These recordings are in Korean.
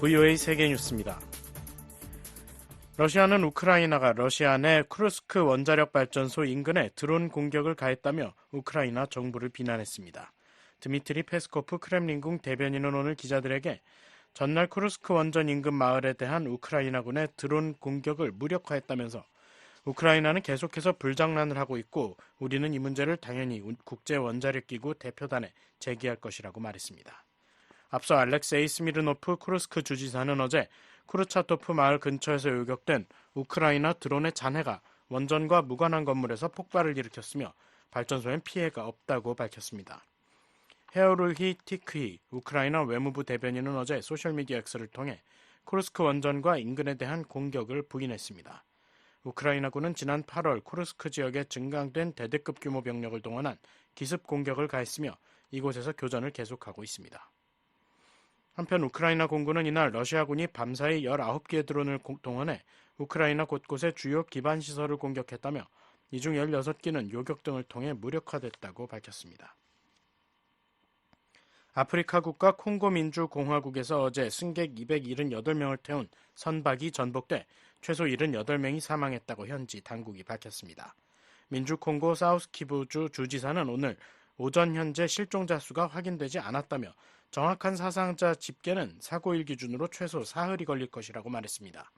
VOA 세계뉴스입니다. 러시아는 우크라이나가 러시아 내 쿠르스크 원자력 발전소 인근에 드론 공격을 가했다며 우크라이나 정부를 비난했습니다. 드미트리 페스코프 크렘린궁 대변인은 오늘 기자들에게 전날 쿠르스크 원전 인근 마을에 대한 우크라이나군의 드론 공격을 무력화했다면서 우크라이나는 계속해서 불장난을 하고 있고 우리는 이 문제를 당연히 국제원자력기구 대표단에 제기할 것이라고 말했습니다. 앞서 알렉세이 스미르노프 쿠르스크 주지사는 어제 쿠르차토프 마을 근처에서 요격된 우크라이나 드론의 잔해가 원전과 무관한 건물에서 폭발을 일으켰으며 발전소엔 피해가 없다고 밝혔습니다. 헤오르히 티크히 우크라이나 외무부 대변인은 어제 소셜미디어 X를 통해 쿠르스크 원전과 인근에 대한 공격을 부인했습니다. 우크라이나군은 지난 8월 쿠르스크 지역에 증강된 대대급 규모 병력을 동원한 기습 공격을 가했으며 이곳에서 교전을 계속하고 있습니다. 한편 우크라이나 공군은 이날 러시아군이 밤사이 19개의 드론을 동원해 우크라이나 곳곳의 주요 기반 시설을 공격했다며 이 중 16기는 요격 등을 통해 무력화됐다고 밝혔습니다. 아프리카 국가 콩고 민주공화국에서 어제 승객 278명을 태운 선박이 전복돼 최소 78명이 사망했다고 현지 당국이 밝혔습니다. 민주콩고 사우스키부주 주지사는 오늘 오전 현재 실종자 수가 확인되지 않았다며 정확한 사상자 집계는 사고일 기준으로 최소 사흘이 걸릴 것이라고 말했습니다.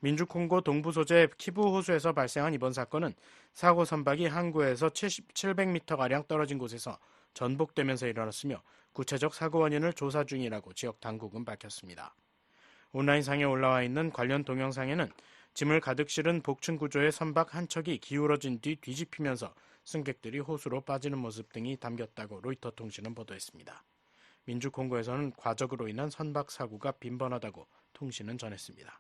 민주콩고 동부 소재 키부 호수에서 발생한 이번 사건은 사고 선박이 항구에서 700m가량 떨어진 곳에서 전복되면서 일어났으며 구체적 사고 원인을 조사 중이라고 지역 당국은 밝혔습니다. 온라인상에 올라와 있는 관련 동영상에는 짐을 가득 실은 복층 구조의 선박 한 척이 기울어진 뒤 뒤집히면서 승객들이 호수로 빠지는 모습 등이 담겼다고 로이터 통신은 보도했습니다. 민주콩고에서는 과적으로 인한 선박 사고가 빈번하다고 통신은 전했습니다.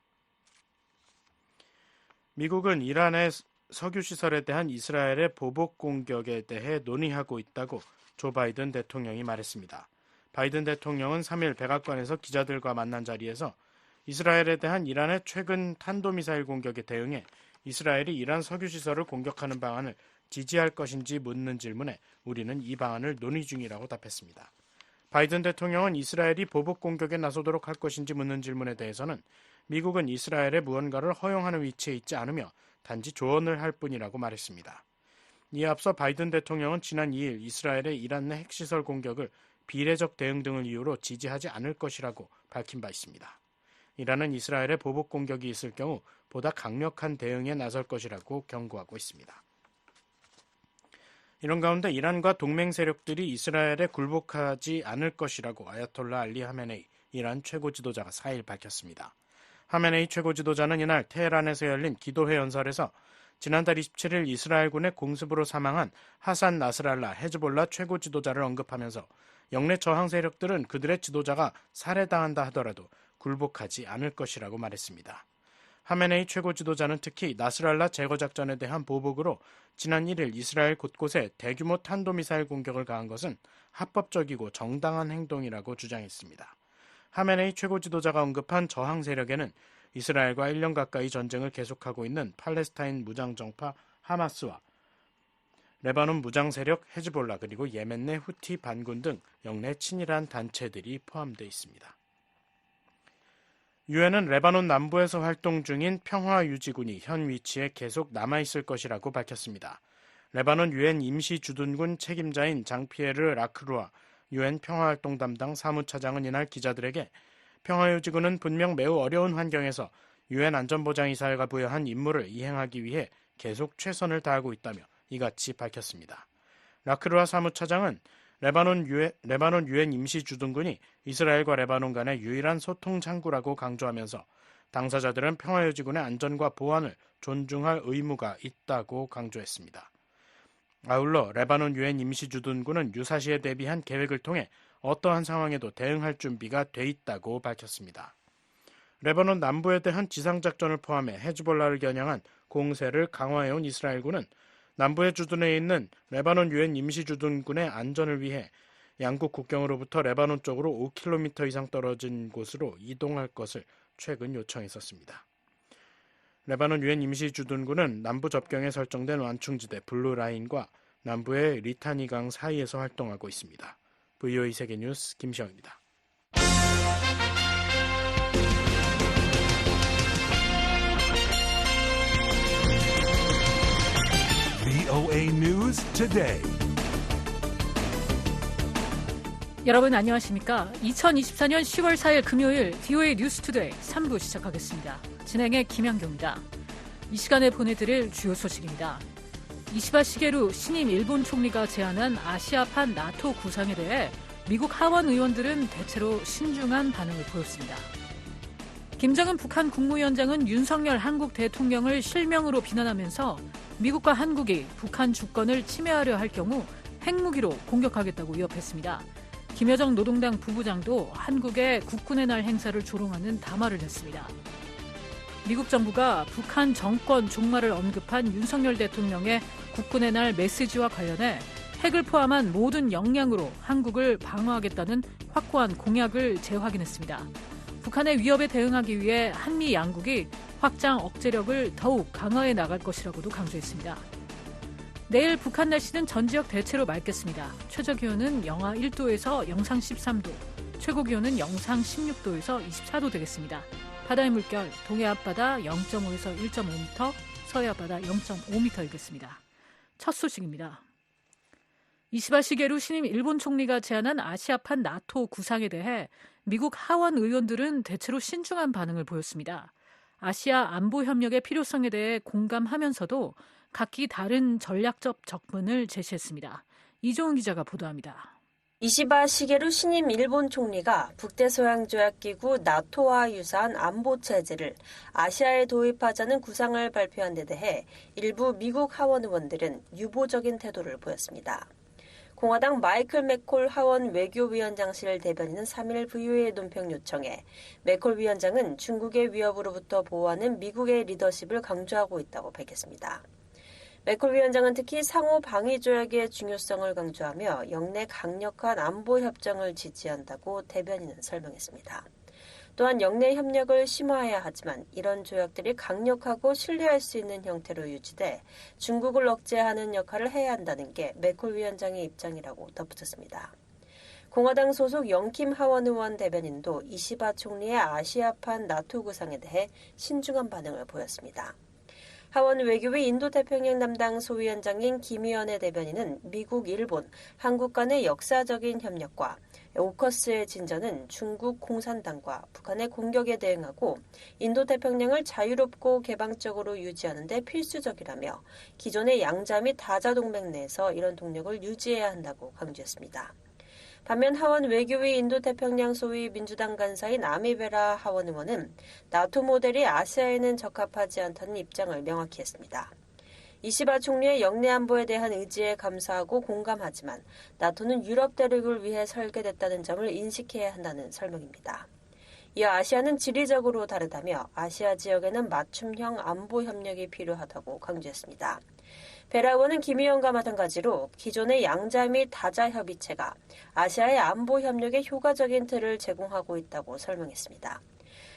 미국은 이란의 석유시설에 대한 이스라엘의 보복 공격에 대해 논의하고 있다고 조 바이든 대통령이 말했습니다. 바이든 대통령은 3일 백악관에서 기자들과 만난 자리에서 이스라엘에 대한 이란의 최근 탄도미사일 공격에 대응해 이스라엘이 이란 석유시설을 공격하는 방안을 지지할 것인지 묻는 질문에 우리는 이 방안을 논의 중이라고 답했습니다. 바이든 대통령은 이스라엘이 보복 공격에 나서도록 할 것인지 묻는 질문에 대해서는 미국은 이스라엘의 무언가를 허용하는 위치에 있지 않으며 단지 조언을 할 뿐이라고 말했습니다. 이에 앞서 바이든 대통령은 지난 2일 이스라엘의 이란 내 핵시설 공격을 비례적 대응 등을 이유로 지지하지 않을 것이라고 밝힌 바 있습니다. 이란은 이스라엘의 보복 공격이 있을 경우 보다 강력한 대응에 나설 것이라고 경고하고 있습니다. 이런 가운데 이란과 동맹 세력들이 이스라엘에 굴복하지 않을 것이라고 아야톨라 알리 하메네이 이란 최고 지도자가 4일 밝혔습니다. 하메네이 최고 지도자는 이날 테헤란에서 열린 기도회 연설에서 지난달 27일 이스라엘군의 공습으로 사망한 하산 나스랄라 헤즈볼라 최고 지도자를 언급하면서 영내 저항 세력들은 그들의 지도자가 살해당한다 하더라도 굴복하지 않을 것이라고 말했습니다. 하메네이 최고 지도자는 특히 나스랄라 제거 작전에 대한 보복으로 지난 1일 이스라엘 곳곳에 대규모 탄도미사일 공격을 가한 것은 합법적이고 정당한 행동이라고 주장했습니다. 하메네이 최고 지도자가 언급한 저항 세력에는 이스라엘과 1년 가까이 전쟁을 계속하고 있는 팔레스타인 무장정파 하마스와 레바논 무장 세력 헤즈볼라 그리고 예멘 내 후티 반군 등 영내 친일한 단체들이 포함되어 있습니다. 유엔은 레바논 남부에서 활동 중인 평화유지군이 현 위치에 계속 남아있을 것이라고 밝혔습니다. 레바논 유엔 임시주둔군 책임자인 장피에르 라크루아 유엔 평화활동 담당 사무차장은 이날 기자들에게 평화유지군은 분명 매우 어려운 환경에서 유엔 안전보장이사회가 부여한 임무를 이행하기 위해 계속 최선을 다하고 있다며 이같이 밝혔습니다. 라크루아 사무차장은 레바논 유엔 임시주둔군이 이스라엘과 레바논 간의 유일한 소통 창구라고 강조하면서 당사자들은 평화유지군의 안전과 보안을 존중할 의무가 있다고 강조했습니다. 아울러 레바논 유엔 임시주둔군은 유사시에 대비한 계획을 통해 어떠한 상황에도 대응할 준비가 돼 있다고 밝혔습니다. 레바논 남부에 대한 지상작전을 포함해 헤즈볼라를 겨냥한 공세를 강화해온 이스라엘군은 남부에 주둔해 있는 레바논 유엔 임시주둔군의 안전을 위해 양국 국경으로부터 레바논 쪽으로 5km 이상 떨어진 곳으로 이동할 것을 최근 요청했었습니다. 레바논 유엔 임시주둔군은 남부 접경에 설정된 완충지대 블루라인과 남부의 리타니강 사이에서 활동하고 있습니다. VOA 세계뉴스 김시영입니다. VOA News Today. 여러분 안녕하십니까? 2024년 10월 4일 금요일 VOA 뉴스 투데이 3부 시작하겠습니다. 진행의 김양경입니다. 이 시간에 보내드릴 주요 소식입니다. 이시바 시게루 신임 일본 총리가 제안한 아시아판 나토 구상에 대해 미국 하원 의원들은 대체로 신중한 반응을 보였습니다. 김정은 북한 국무위원장은 윤석열 한국 대통령을 실명으로 비난하면서 미국과 한국이 북한 주권을 침해하려 할 경우 핵무기로 공격하겠다고 위협했습니다. 김여정 노동당 부부장도 한국의 국군의 날 행사를 조롱하는 담화를 냈습니다. 미국 정부가 북한 정권 종말을 언급한 윤석열 대통령의 국군의 날 메시지와 관련해 핵을 포함한 모든 역량으로 한국을 방어하겠다는 확고한 공약을 재확인했습니다. 북한의 위협에 대응하기 위해 한미 양국이 확장 억제력을 더욱 강화해 나갈 것이라고도 강조했습니다. 내일 북한 날씨는 전 지역 대체로 맑겠습니다. 최저기온은 영하 1도에서 영상 13도, 최고기온은 영상 16도에서 24도 되겠습니다. 바다의 물결, 동해 앞바다 0.5에서 1.5m, 서해 앞바다 0.5m이겠습니다. 첫 소식입니다. 이시바 시게루 신임 일본 총리가 제안한 아시아판 나토 구상에 대해 미국 하원 의원들은 대체로 신중한 반응을 보였습니다. 아시아 안보 협력의 필요성에 대해 공감하면서도 각기 다른 전략적 접근을 제시했습니다. 이종훈 기자가 보도합니다. 이시바 시게루 신임 일본 총리가 북대서양조약기구 나토와 유사한 안보 체제를 아시아에 도입하자는 구상을 발표한 데 대해 일부 미국 하원 의원들은 유보적인 태도를 보였습니다. 공화당 마이클 맥콜 하원 외교위원장실 대변인은 3일 VOA 논평 요청에 맥콜 위원장은 중국의 위협으로부터 보호하는 미국의 리더십을 강조하고 있다고 밝혔습니다. 맥콜 위원장은 특히 상호 방위 조약의 중요성을 강조하며 영내 강력한 안보 협정을 지지한다고 대변인은 설명했습니다. 또한 영내 협력을 심화해야 하지만 이런 조약들이 강력하고 신뢰할 수 있는 형태로 유지돼 중국을 억제하는 역할을 해야 한다는 게 맥콜 위원장의 입장이라고 덧붙였습니다. 공화당 소속 영킴 하원 의원 대변인도 이시바 총리의 아시아판 나토 구상에 대해 신중한 반응을 보였습니다. 하원 외교위 인도태평양 담당 소위원장인 김의원의 대변인은 미국, 일본, 한국 간의 역사적인 협력과 오커스의 진전은 중국 공산당과 북한의 공격에 대응하고 인도태평양을 자유롭고 개방적으로 유지하는 데 필수적이라며 기존의 양자 및 다자 동맹 내에서 이런 동력을 유지해야 한다고 강조했습니다. 반면 하원 외교위 인도태평양 소위 민주당 간사인 아미베라 하원 의원은 나토 모델이 아시아에는 적합하지 않다는 입장을 명확히 했습니다. 이시바 총리의 영내 안보에 대한 의지에 감사하고 공감하지만 나토는 유럽 대륙을 위해 설계됐다는 점을 인식해야 한다는 설명입니다. 이어 아시아는 지리적으로 다르다며 아시아 지역에는 맞춤형 안보 협력이 필요하다고 강조했습니다. 베라 의원은 김 의원과 마찬가지로 기존의 양자 및 다자 협의체가 아시아의 안보 협력에 효과적인 틀을 제공하고 있다고 설명했습니다.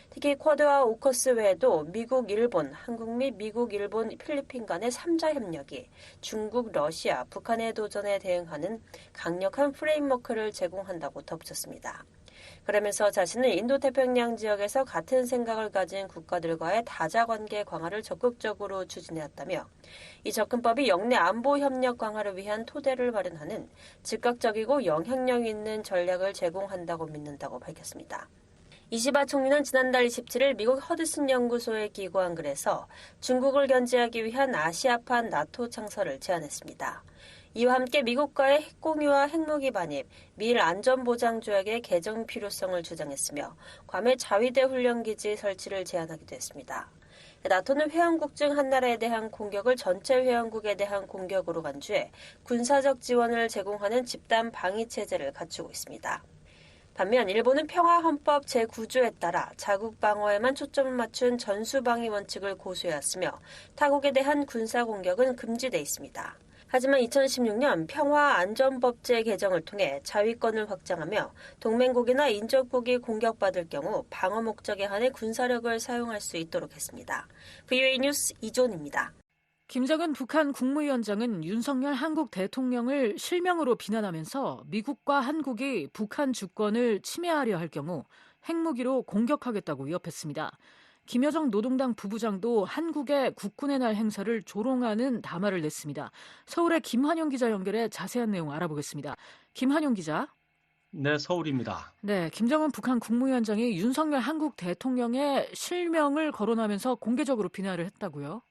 특히 쿼드와 오커스 외에도 미국, 일본, 한국 및 미국, 일본, 필리핀 간의 3자 협력이 중국, 러시아, 북한의 도전에 대응하는 강력한 프레임워크를 제공한다고 덧붙였습니다. 그러면서 자신은 인도태평양 지역에서 같은 생각을 가진 국가들과의 다자관계 강화를 적극적으로 추진해왔다며 이 접근법이 영내 안보 협력 강화를 위한 토대를 마련하는 즉각적이고 영향력 있는 전략을 제공한다고 믿는다고 밝혔습니다. 이시바 총리는 지난달 27일 미국 허드슨 연구소에 기고한 글에서 중국을 견제하기 위한 아시아판 나토 창설을 제안했습니다. 이와 함께 미국과의 핵공유와 핵무기 반입, 미일 안전보장조약의 개정 필요성을 주장했으며 괌의 자위대 훈련기지 설치를 제안하기도 했습니다. 나토는 회원국 중 한 나라에 대한 공격을 전체 회원국에 대한 공격으로 간주해 군사적 지원을 제공하는 집단 방위 체제를 갖추고 있습니다. 반면 일본은 평화헌법 제9조에 따라 자국 방어에만 초점을 맞춘 전수방위 원칙을 고수해왔으며 타국에 대한 군사 공격은 금지돼 있습니다. 하지만 2016년 평화안전법제 개정을 통해 자위권을 확장하며 동맹국이나 인접국이 공격받을 경우 방어 목적에 한해 군사력을 사용할 수 있도록 했습니다. VOA 뉴스 이존입니다. 김정은 북한 국무위원장은 윤석열 한국 대통령을 실명으로 비난하면서 미국과 한국이 북한 주권을 침해하려 할 경우 핵무기로 공격하겠다고 위협했습니다. 김여정 노동당 부부장도 한국의 국군의 날 행사를 조롱하는 담화를 냈습니다. 서울의 김환영 기자 연결해 자세한 내용 알아보겠습니다. 김환영 기자. 네, 서울입니다. 네, 김정은 북한 국무위원장이 윤석열 한국 대통령의 실명을 거론하면서 공개적으로 비난을 했다고요?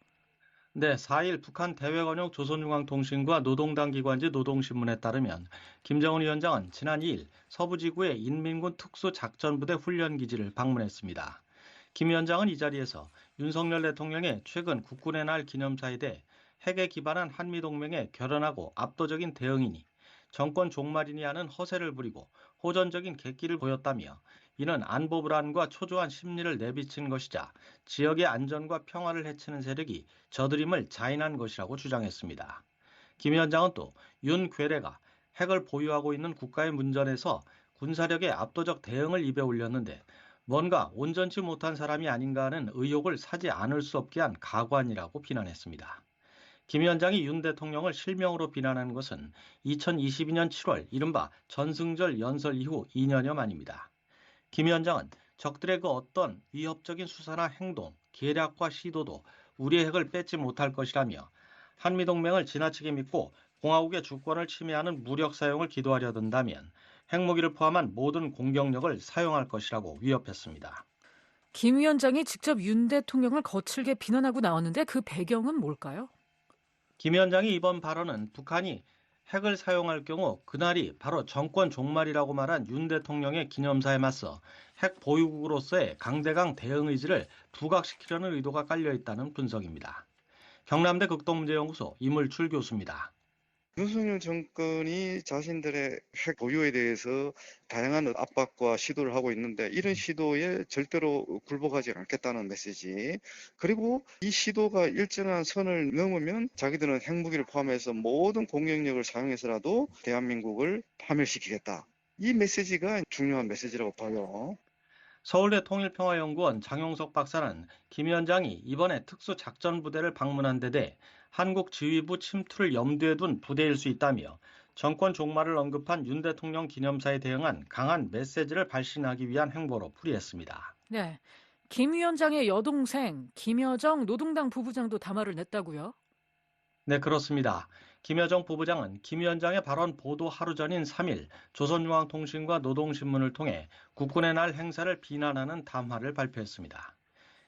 네, 4일 북한 대외관용 조선중앙통신과 노동당 기관지 노동신문에 따르면 김정은 위원장은 지난 2일 서부지구의 인민군 특수작전부대 훈련기지를 방문했습니다. 김 위원장은 이 자리에서 윤석열 대통령의 최근 국군의 날 기념사에 대해 핵에 기반한 한미동맹에 결연하고 압도적인 대응이니 정권 종말이니 하는 허세를 부리고 호전적인 객기를 보였다며 이는 안보 불안과 초조한 심리를 내비친 것이자 지역의 안전과 평화를 해치는 세력이 저들임을 자인한 것이라고 주장했습니다. 김 위원장은 또 윤 괴뢰가 핵을 보유하고 있는 국가의 문전에서 군사력의 압도적 대응을 입에 올렸는데 뭔가 온전치 못한 사람이 아닌가 하는 의혹을 사지 않을 수 없게 한 가관이라고 비난했습니다. 김 위원장이 윤 대통령을 실명으로 비난한 것은 2022년 7월 이른바 전승절 연설 이후 2년여 만입니다. 김 위원장은 적들의 그 어떤 위협적인 수사나 행동, 계략과 시도도 우리의 핵을 뺏지 못할 것이라며 한미동맹을 지나치게 믿고 공화국의 주권을 침해하는 무력 사용을 기도하려 든다면 핵무기를 포함한 모든 공격력을 사용할 것이라고 위협했습니다. 김 위원장이 직접 윤 대통령을 거칠게 비난하고 나왔는데 그 배경은 뭘까요? 김 위원장이 이번 발언은 북한이 핵을 사용할 경우 그날이 바로 정권 종말이라고 말한 윤 대통령의 기념사에 맞서 핵 보유국으로서의 강대강 대응 의지를 부각시키려는 의도가 깔려 있다는 분석입니다. 경남대 극동문제연구소 이물출 교수입니다. 윤석열 정권이 자신들의 핵 보유에 대해서 다양한 압박과 시도를 하고 있는데 이런 시도에 절대로 굴복하지 않겠다는 메시지, 그리고 이 시도가 일정한 선을 넘으면 자기들은 핵무기를 포함해서 모든 공격력을 사용해서라도 대한민국을 파멸시키겠다. 이 메시지가 중요한 메시지라고 봐요. 서울대 통일평화연구원 장용석 박사는 김 위원장이 이번에 특수작전부대를 방문한 데 대해 한국 지휘부 침투를 염두에 둔 부대일 수 있다며 정권 종말을 언급한 윤 대통령 기념사에 대응한 강한 메시지를 발신하기 위한 행보로 풀이했습니다. 네, 김 위원장의 여동생 김여정 노동당 부부장도 담화를 냈다고요? 네, 그렇습니다. 김여정 부부장은 김 위원장의 발언 보도 하루 전인 3일 조선중앙통신과 노동신문을 통해 국군의 날 행사를 비난하는 담화를 발표했습니다.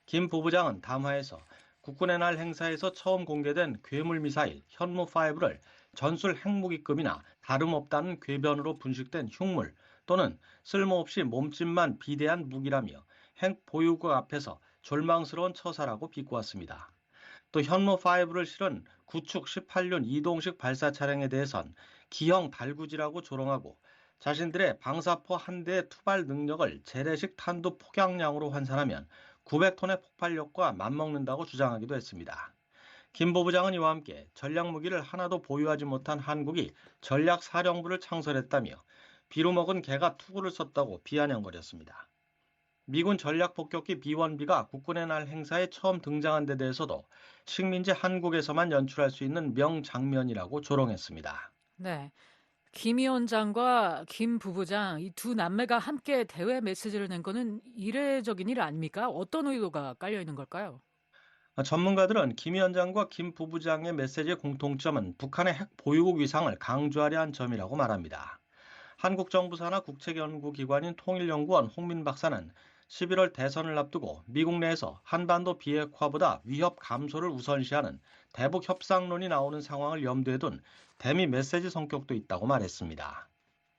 김 부부장은 담화에서 국군의 날 행사에서 처음 공개된 괴물미사일 현무5를 전술 핵무기급이나 다름없다는 궤변으로 분식된 흉물 또는 쓸모없이 몸집만 비대한 무기라며 핵 보유국 앞에서 졸망스러운 처사라고 비꼬았습니다. 또 현무5를 실은 구축 18륜 이동식 발사 차량에 대해선 기형 달구지라고 조롱하고 자신들의 방사포 한 대의 투발 능력을 재래식 탄두 폭약량으로 환산하면 900톤의 폭발력과 맞먹는다고 주장하기도 했습니다. 김 부부장은 이와 함께 전략무기를 하나도 보유하지 못한 한국이 전략사령부를 창설했다며 비루 먹은 개가 투구를 썼다고 비아냥거렸습니다. 미군 전략폭격기 B-1B가 국군의 날 행사에 처음 등장한 데 대해서도 식민지 한국에서만 연출할 수 있는 명장면이라고 조롱했습니다. 네, 김 위원장과 김 부부장 이 두 남매가 함께 대외 메시지를 낸 거는 이례적인 일 아닙니까? 어떤 의도가 깔려 있는 걸까요? 전문가들은 김 위원장과 김 부부장의 메시지의 공통점은 북한의 핵 보유국 위상을 강조하려 한 점이라고 말합니다. 한국 정부 산하 국책연구기관인 통일연구원 홍민 박사는 11월 대선을 앞두고 미국 내에서 한반도 비핵화보다 위협 감소를 우선시하는 대북 협상론이 나오는 상황을 염두에 둔 대미 메시지 성격도 있다고 말했습니다.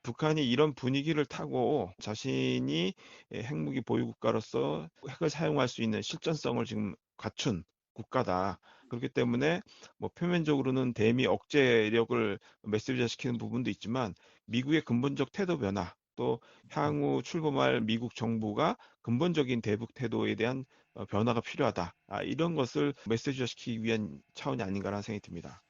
북한이 이런 분위기를 타고 자신이 핵무기 보유국가로서 핵을 사용할 수 있는 실전성을 지금 갖춘 국가다. 그렇기 때문에 뭐 표면적으로는 대미 억제력을 메시지화시키는 부분도 있지만 미국의 근본적 태도 변화, 또 향후 출범할 미국 정부가 근본적인 대북 태도에 대한 변화가 필요하다. 이런 것을 메시지화시키기 위한 차원이 아닌가라는 생각이 듭니다.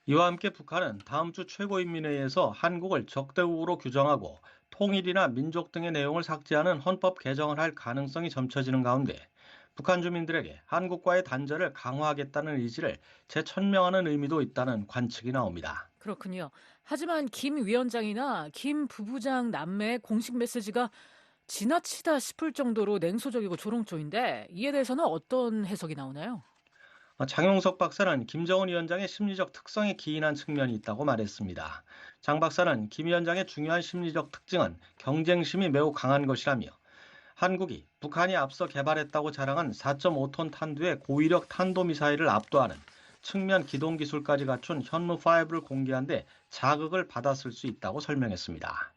이와 함께 북한은 다음 주 최고인민회의에서 한국을 적대국으로 규정하고 통일이나 민족 등의 내용을 삭제하는 헌법 개정을 할 가능성이 점쳐지는 가운데 북한 주민들에게 한국과의 단절을 강화하겠다는 의지를 재천명하는 의미도 있다는 관측이 나옵니다. 그렇군요. 하지만 김 위원장이나 김 부부장 남매의 공식 메시지가 지나치다 싶을 정도로 냉소적이고 조롱조인데 이에 대해서는 어떤 해석이 나오나요? 장용석 박사는 김정은 위원장의 심리적 특성에 기인한 측면이 있다고 말했습니다. 장 박사는 김 위원장의 중요한 심리적 특징은 경쟁심이 매우 강한 것이라며 한국이 북한이 앞서 개발했다고 자랑한 4.5톤 탄두의 고위력 탄도미사일을 압도하는 측면 기동 기술까지 갖춘 현무5를 공개한 데 자극을 받았을 수 있다고 설명했습니다.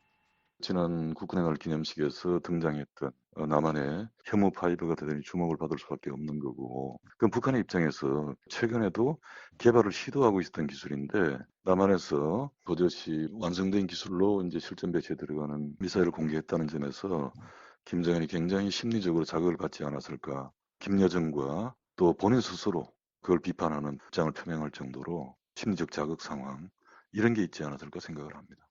지난 국군의 날 기념식에서 등장했던 남한의 현무5가 대단히 주목을 받을 수밖에 없는 거고, 그럼 북한의 입장에서 최근에도 개발을 시도하고 있었던 기술인데 남한에서 버젓이 완성된 기술로 이제 실전 배치에 들어가는 미사일을 공개했다는 점에서 김정은이 굉장히 심리적으로 자극을 받지 않았을까. 김여정과 또 본인 스스로 그걸 비판하는 입장을 표명할 정도로 심리적 자극 상황, 이런 게 있지 않았을까 생각을 합니다.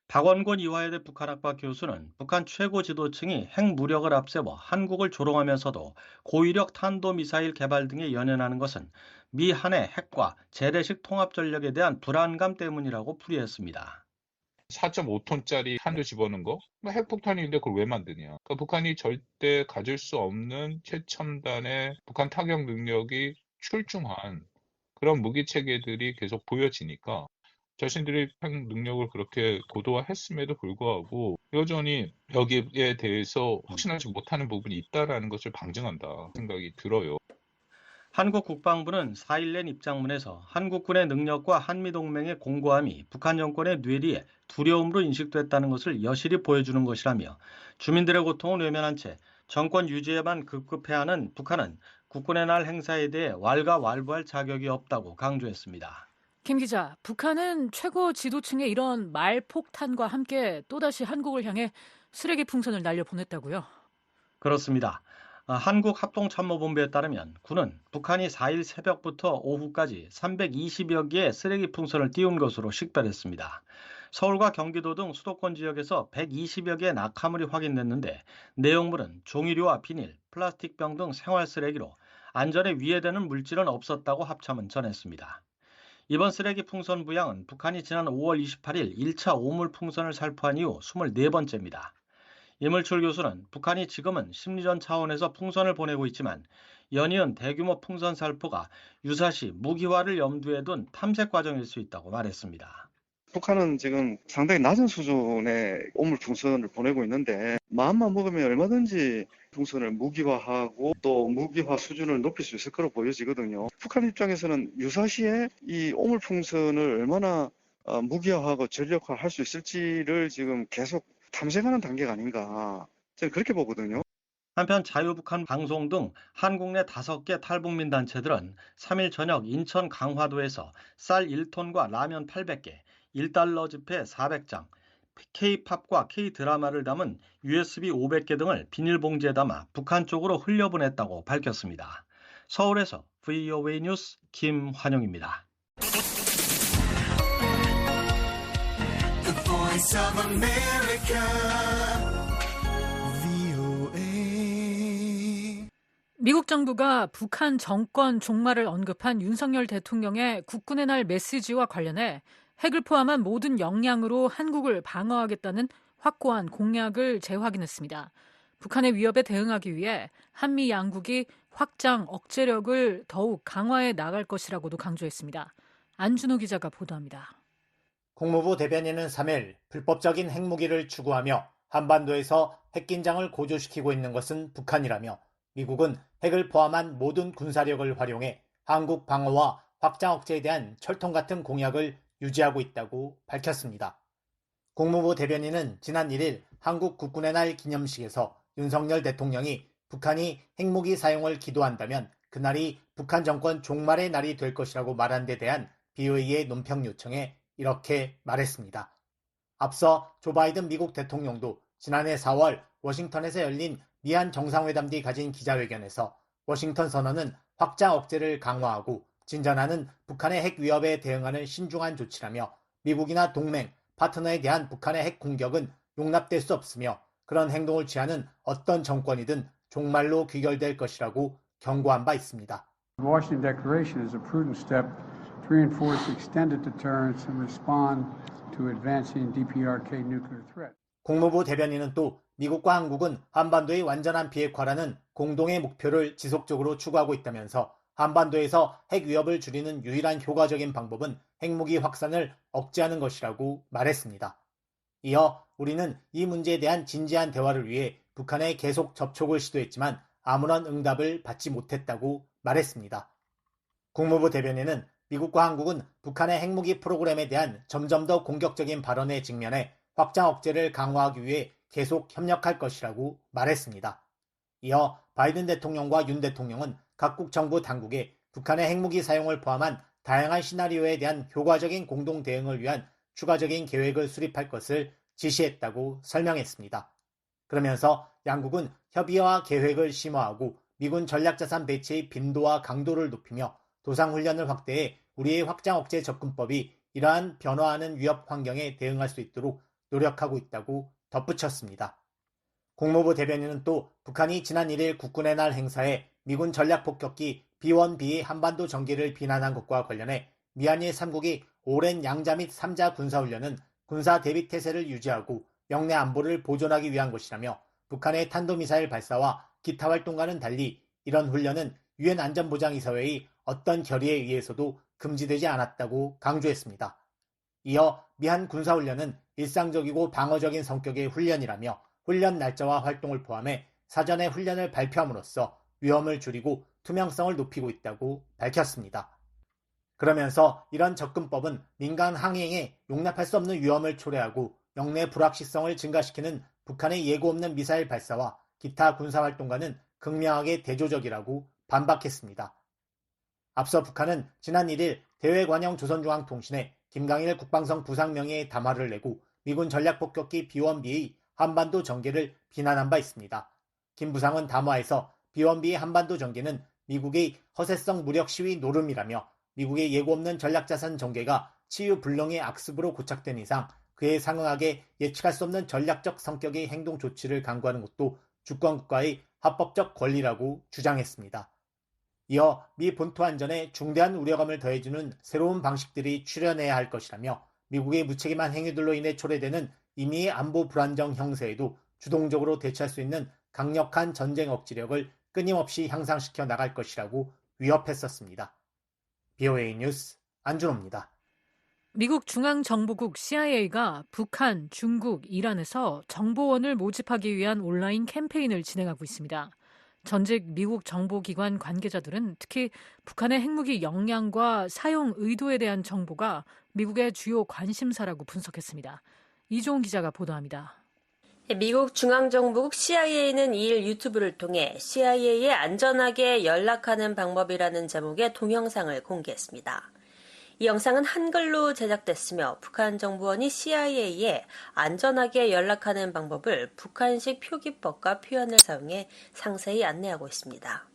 박원곤 이화여대 북한학과 교수는 북한 최고 지도층이 핵무력을 앞세워 한국을 조롱하면서도 고위력 탄도미사일 개발 등에 연연하는 것은 미 한의 핵과 재래식 통합 전력에 대한 불안감 때문이라고 풀이했습니다. 4.5톤짜리 탄도 집어넣은 거? 핵폭탄인데 그걸 왜 만드냐? 그러니까 북한이 절대 가질 수 없는 최첨단의 북한 타격 능력이 출중한 그런 무기 체계들이 계속 보여지니까 자신들이 핵 능력을 그렇게 고도화했음에도 불구하고 여전히 여기에 대해서 확신하지 못하는 부분이 있다라는 것을 방증한다 생각이 들어요. 한국 국방부는 4일 낸 입장문에서 한국군의 능력과 한미동맹의 공고함이 북한 정권의 뇌리에 두려움으로 인식됐다는 것을 여실히 보여주는 것이라며 주민들의 고통을 외면한 채 정권 유지에만 급급해하는 북한은 국군의 날 행사에 대해 왈가왈부할 자격이 없다고 강조했습니다. 김 기자, 북한은 최고 지도층의 이런 말폭탄과 함께 또다시 한국을 향해 쓰레기 풍선을 날려보냈다고요? 그렇습니다. 한국합동참모본부에 따르면 군은 북한이 4일 새벽부터 오후까지 320여 개의 쓰레기 풍선을 띄운 것으로 식별했습니다. 서울과 경기도 등 수도권 지역에서 120여 개의 낙하물이 확인됐는데 내용물은 종이류와 비닐, 플라스틱병 등 생활 쓰레기로 안전에 위해되는 물질은 없었다고 합참은 전했습니다. 이번 쓰레기 풍선 부양은 북한이 지난 5월 28일 1차 오물 풍선을 살포한 이후 24번째입니다. 이물출 교수는 북한이 지금은 심리전 차원에서 풍선을 보내고 있지만 연이은 대규모 풍선 살포가 유사시 무기화를 염두에 둔 탐색 과정일 수 있다고 말했습니다. 북한은 지금 상당히 낮은 수준의 오물 풍선을 보내고 있는데 마음만 먹으면 얼마든지 풍선을 무기화하고 또 무기화 수준을 높일 수 있을 거로 보여지거든요. 북한 입장에서는 유사시에 이 오물 풍선을 얼마나 무기화하고 전력화할 수 있을지를 지금 계속 탐색하는 단계가 아닌가, 저는 그렇게 보거든요. 한편 자유북한 방송 등 한국 내 5개 탈북민 단체들은 3일 저녁 인천 강화도에서 쌀 1톤과 라면 800개, 1달러 지폐 400장, K-팝과 K-드라마를 담은 USB 500개 등을 비닐봉지에 담아 북한 쪽으로 흘려보냈다고 밝혔습니다. 서울에서 VOA 뉴스 김환용입니다. Voice of America, VOA. 미국 정부가 북한 정권 종말을 언급한 윤석열 대통령의 국군의 날 메시지와 관련해 핵을 포함한 모든 역량으로 한국을 방어하겠다는 확고한 공약을 재확인했습니다. 북한의 위협에 대응하기 위해 한미 양국이 확장 억제력을 더욱 강화해 나갈 것이라고도 강조했습니다. 안준호 기자가 보도합니다. 국무부 대변인은 3일 불법적인 핵무기를 추구하며 한반도에서 핵긴장을 고조시키고 있는 것은 북한이라며 미국은 핵을 포함한 모든 군사력을 활용해 한국 방어와 확장 억제에 대한 철통 같은 공약을 유지하고 있다고 밝혔습니다. 국무부 대변인은 지난 1일 한국 국군의 날 기념식에서 윤석열 대통령이 북한이 핵무기 사용을 기도한다면 그날이 북한 정권 종말의 날이 될 것이라고 말한 데 대한 BOA의 논평 요청에 이렇게 말했습니다. 앞서 조 바이든 미국 대통령도 지난해 4월 워싱턴에서 열린 미한 정상회담 뒤 가진 기자회견에서 워싱턴 선언은 확장 억제를 강화하고 진전하는 북한의 핵 위협에 대응하는 신중한 조치라며 미국이나 동맹, 파트너에 대한 북한의 핵 공격은 용납될 수 없으며 그런 행동을 취하는 어떤 정권이든 종말로 귀결될 것이라고 경고한 바 있습니다. The Washington Declaration is a prudent step to reinforce extended deterrence and respond to advancing DPRK nuclear threat. 국무부 대변인은 또 미국과 한국은 한반도의 완전한 비핵화라는 공동의 목표를 지속적으로 추구하고 있다면서 한반도에서 핵 위협을 줄이는 유일한 효과적인 방법은 핵무기 확산을 억제하는 것이라고 말했습니다. 이어 우리는 이 문제에 대한 진지한 대화를 위해 북한에 계속 접촉을 시도했지만 아무런 응답을 받지 못했다고 말했습니다. 국무부 대변인은 미국과 한국은 북한의 핵무기 프로그램에 대한 점점 더 공격적인 발언에 직면해 확장 억제를 강화하기 위해 계속 협력할 것이라고 말했습니다. 이어 바이든 대통령과 윤 대통령은 각국 정부 당국에 북한의 핵무기 사용을 포함한 다양한 시나리오에 대한 효과적인 공동 대응을 위한 추가적인 계획을 수립할 것을 지시했다고 설명했습니다. 그러면서 양국은 협의와 계획을 심화하고 미군 전략자산 배치의 빈도와 강도를 높이며 도상훈련을 확대해 우리의 확장 억제 접근법이 이러한 변화하는 위협 환경에 대응할 수 있도록 노력하고 있다고 덧붙였습니다. 국무부 대변인은 또 북한이 지난 1일 국군의 날 행사에 미군 전략폭격기 B-1B 한반도 전개를 비난한 것과 관련해 미한일 3국이 오랜 양자 및 3자 군사훈련은 군사 대비 태세를 유지하고 영내 안보를 보존하기 위한 것이라며 북한의 탄도미사일 발사와 기타 활동과는 달리 이런 훈련은 유엔 안전보장이사회의 어떤 결의에 의해서도 금지되지 않았다고 강조했습니다. 이어 미한 군사훈련은 일상적이고 방어적인 성격의 훈련이라며 훈련 날짜와 활동을 포함해 사전에 훈련을 발표함으로써 위험을 줄이고 투명성을 높이고 있다고 밝혔습니다. 그러면서 이런 접근법은 민간 항행에 용납할 수 없는 위험을 초래하고 영내 불확실성을 증가시키는 북한의 예고 없는 미사일 발사와 기타 군사활동과는 극명하게 대조적이라고 반박했습니다. 앞서 북한은 지난 1일 대외관영 조선중앙통신에 김강일 국방성 부상명예의 담화를 내고 미군 전략폭격기 B-1B의 한반도 전개를 비난한 바 있습니다. 김 부상은 담화에서 B-1B의 한반도 전개는 미국의 허세성 무력 시위 노름이라며 미국의 예고 없는 전략자산 전개가 치유불능의 악습으로 고착된 이상 그에 상응하게 예측할 수 없는 전략적 성격의 행동 조치를 강구하는 것도 주권국가의 합법적 권리라고 주장했습니다. 이어 미 본토 안전에 중대한 우려감을 더해주는 새로운 방식들이 출현해야 할 것이라며 미국의 무책임한 행위들로 인해 초래되는 임의의 안보 불안정 형세에도 주동적으로 대처할 수 있는 강력한 전쟁 억지력을 끊임없이 향상시켜 나갈 것이라고 위협했었습니다. BOA 뉴스 안준호입니다. 미국 중앙정보국 CIA가 북한, 중국, 이란에서 정보원을 모집하기 위한 온라인 캠페인을 진행하고 있습니다. 전직 미국 정보기관 관계자들은 특히 북한의 핵무기 역량과 사용 의도에 대한 정보가 미국의 주요 관심사라고 분석했습니다. 이종훈 기자가 보도합니다. 미국 중앙정보국 CIA는 2일 유튜브를 통해 CIA에 안전하게 연락하는 방법이라는 제목의 동영상을 공개했습니다. 이 영상은 한글로 제작됐으며 북한 정보원이 CIA에 안전하게 연락하는 방법을 북한식 표기법과 표현을 사용해 상세히 안내하고 있습니다.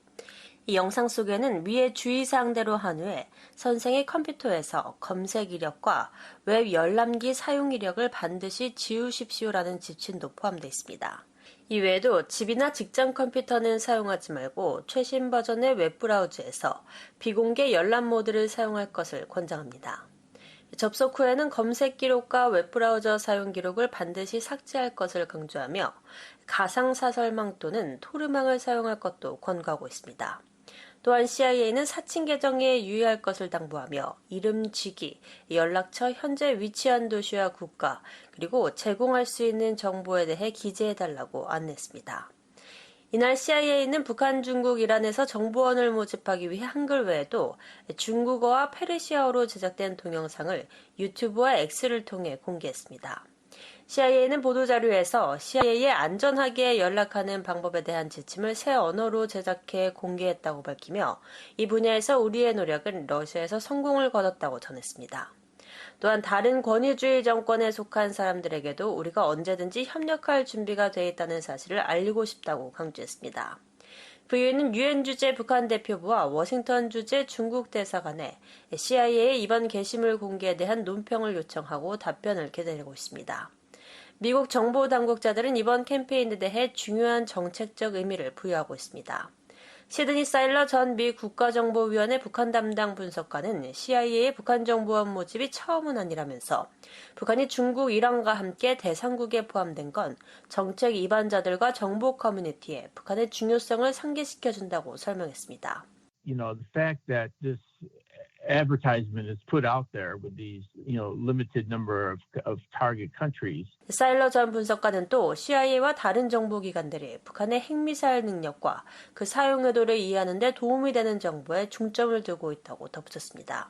이 영상 속에는 위의 주의사항대로 한 후에 선생의 컴퓨터에서 검색 이력과 웹 열람기 사용 이력을 반드시 지우십시오라는 지침도 포함되어 있습니다. 이외에도 집이나 직장 컴퓨터는 사용하지 말고 최신 버전의 웹브라우저에서 비공개 열람 모드를 사용할 것을 권장합니다. 접속 후에는 검색 기록과 웹브라우저 사용 기록을 반드시 삭제할 것을 강조하며 가상사설망 또는 토르망을 사용할 것도 권고하고 있습니다. 또한 CIA는 사칭 계정에 유의할 것을 당부하며 이름, 직위, 연락처, 현재 위치한 도시와 국가, 그리고 제공할 수 있는 정보에 대해 기재해달라고 안냈습니다. 이날 CIA는 북한, 중국, 이란에서 정보원을 모집하기 위해 한글 외에도 중국어와 페르시아어로 제작된 동영상을 유튜브와 X를 통해 공개했습니다. CIA는 보도자료에서 CIA에 안전하게 연락하는 방법에 대한 지침을 새 언어로 제작해 공개했다고 밝히며 이 분야에서 우리의 노력은 러시아에서 성공을 거뒀다고 전했습니다. 또한 다른 권위주의 정권에 속한 사람들에게도 우리가 언제든지 협력할 준비가 돼 있다는 사실을 알리고 싶다고 강조했습니다. VU는 유엔 주재 북한 대표부와 워싱턴 주재 중국 대사관에 CIA의 이번 게시물 공개에 대한 논평을 요청하고 답변을 기다리고 있습니다. 미국 정보 당국자들은 이번 캠페인에 대해 중요한 정책적 의미를 부여하고 있습니다. 시드니 사일러 전 미 국가정보위원회 북한 담당 분석관은 CIA의 북한 정보원 모집이 처음은 아니라면서 북한이 중국, 이란과 함께 대상국에 포함된 건 정책 이반자들과 정보 커뮤니티에 북한의 중요성을 상기시켜준다고 설명했습니다. The fact that this advertisement is put out there with these, limited number of target countries. 사일러 전 분석가는 또 CIA와 다른 정보기관들이 북한의 핵미사일 능력과 그 사용 의도를 이해하는 데 도움이 되는 정보에 중점을 두고 있다고 덧붙였습니다.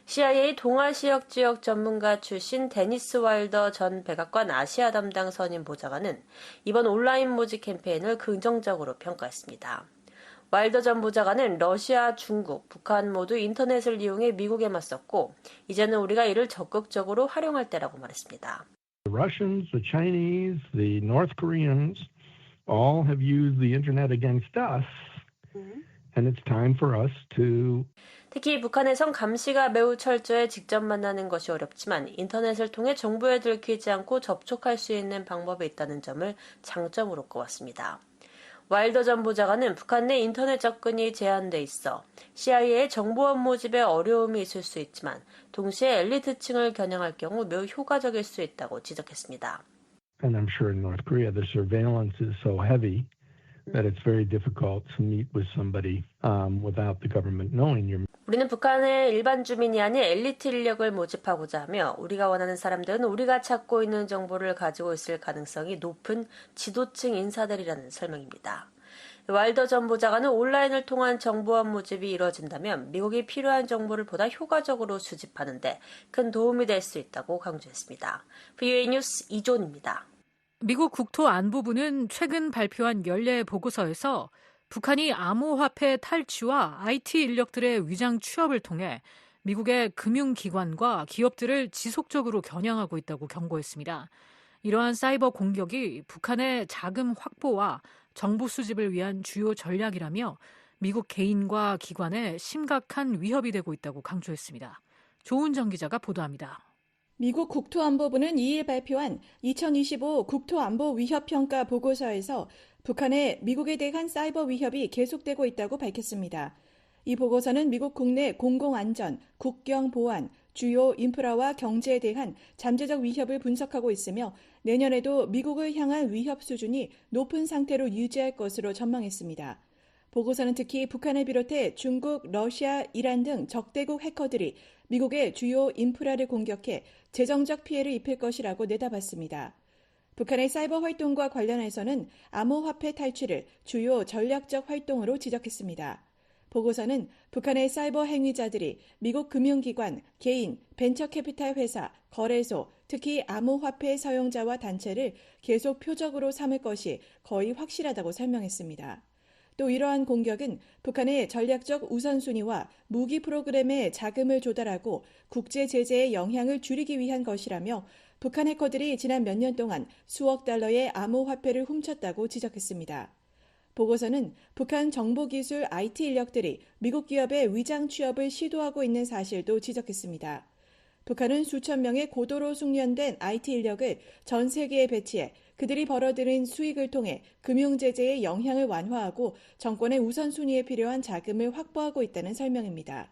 CIA 동아시역 지역 전문가 출신 데니스 와일더 전 백악관 아시아 담당 선임 보좌관은 이번 온라인 모집 캠페인을 긍정적으로 평가했습니다. 와일더 전 보좌관은 러시아, 중국, 북한 모두 인터넷을 이용해 미국에 맞섰고 이제는 우리가 이를 적극적으로 활용할 때라고 말했습니다. The Russians, the Chinese, the North Koreans all have used the internet against us, and it's time for us to. 특히 북한에선 감시가 매우 철저해 직접 만나는 것이 어렵지만 인터넷을 통해 정보에 들키지 않고 접촉할 수 있는 방법이 있다는 점을 장점으로 꼽았습니다. 와일더 전 보좌관은 북한 내 인터넷 접근이 제한돼 있어 CIA의 정보원 모집에 어려움이 있을 수 있지만 동시에 엘리트층을 겨냥할 경우 매우 효과적일 수 있다고 지적했습니다. And I'm sure in North Korea the surveillance is so heavy that it's very difficult to meet with somebody without the government knowing you're. 우리는 북한의 일반 주민이 아닌 엘리트 인력을 모집하고자 하며 우리가 원하는 사람들은 우리가 찾고 있는 정보를 가지고 있을 가능성이 높은 지도층 인사들이라는 설명입니다. 와일더 전 보좌관은 온라인을 통한 정보원 모집이 이루어진다면 미국이 필요한 정보를 보다 효과적으로 수집하는 데 큰 도움이 될 수 있다고 강조했습니다. VOA 뉴스 이존입니다. 미국 국토안보부는 최근 발표한 연례 보고서에서 북한이 암호화폐 탈취와 IT 인력들의 위장 취업을 통해 미국의 금융기관과 기업들을 지속적으로 겨냥하고 있다고 경고했습니다. 이러한 사이버 공격이 북한의 자금 확보와 정보 수집을 위한 주요 전략이라며 미국 개인과 기관에 심각한 위협이 되고 있다고 강조했습니다. 조은정 기자가 보도합니다. 미국 국토안보부는 2일 발표한 2025 국토안보 위협평가 보고서에서 북한의 미국에 대한 사이버 위협이 계속되고 있다고 밝혔습니다. 이 보고서는 미국 국내 공공안전, 국경 보안, 주요 인프라와 경제에 대한 잠재적 위협을 분석하고 있으며 내년에도 미국을 향한 위협 수준이 높은 상태로 유지할 것으로 전망했습니다. 보고서는 특히 북한을 비롯해 중국, 러시아, 이란 등 적대국 해커들이 미국의 주요 인프라를 공격해 재정적 피해를 입힐 것이라고 내다봤습니다. 북한의 사이버 활동과 관련해서는 암호화폐 탈취를 주요 전략적 활동으로 지적했습니다. 보고서는 북한의 사이버 행위자들이 미국 금융기관, 개인, 벤처캐피탈 회사, 거래소, 특히 암호화폐 사용자와 단체를 계속 표적으로 삼을 것이 거의 확실하다고 설명했습니다. 또 이러한 공격은 북한의 전략적 우선순위와 무기 프로그램에 자금을 조달하고 국제 제재의 영향을 줄이기 위한 것이라며 북한 해커들이 지난 몇 년 동안 수억 달러의 암호화폐를 훔쳤다고 지적했습니다. 보고서는 북한 정보기술 IT 인력들이 미국 기업의 위장 취업을 시도하고 있는 사실도 지적했습니다. 북한은 수천 명의 고도로 숙련된 IT 인력을 전 세계에 배치해 그들이 벌어들인 수익을 통해 금융제재의 영향을 완화하고 정권의 우선순위에 필요한 자금을 확보하고 있다는 설명입니다.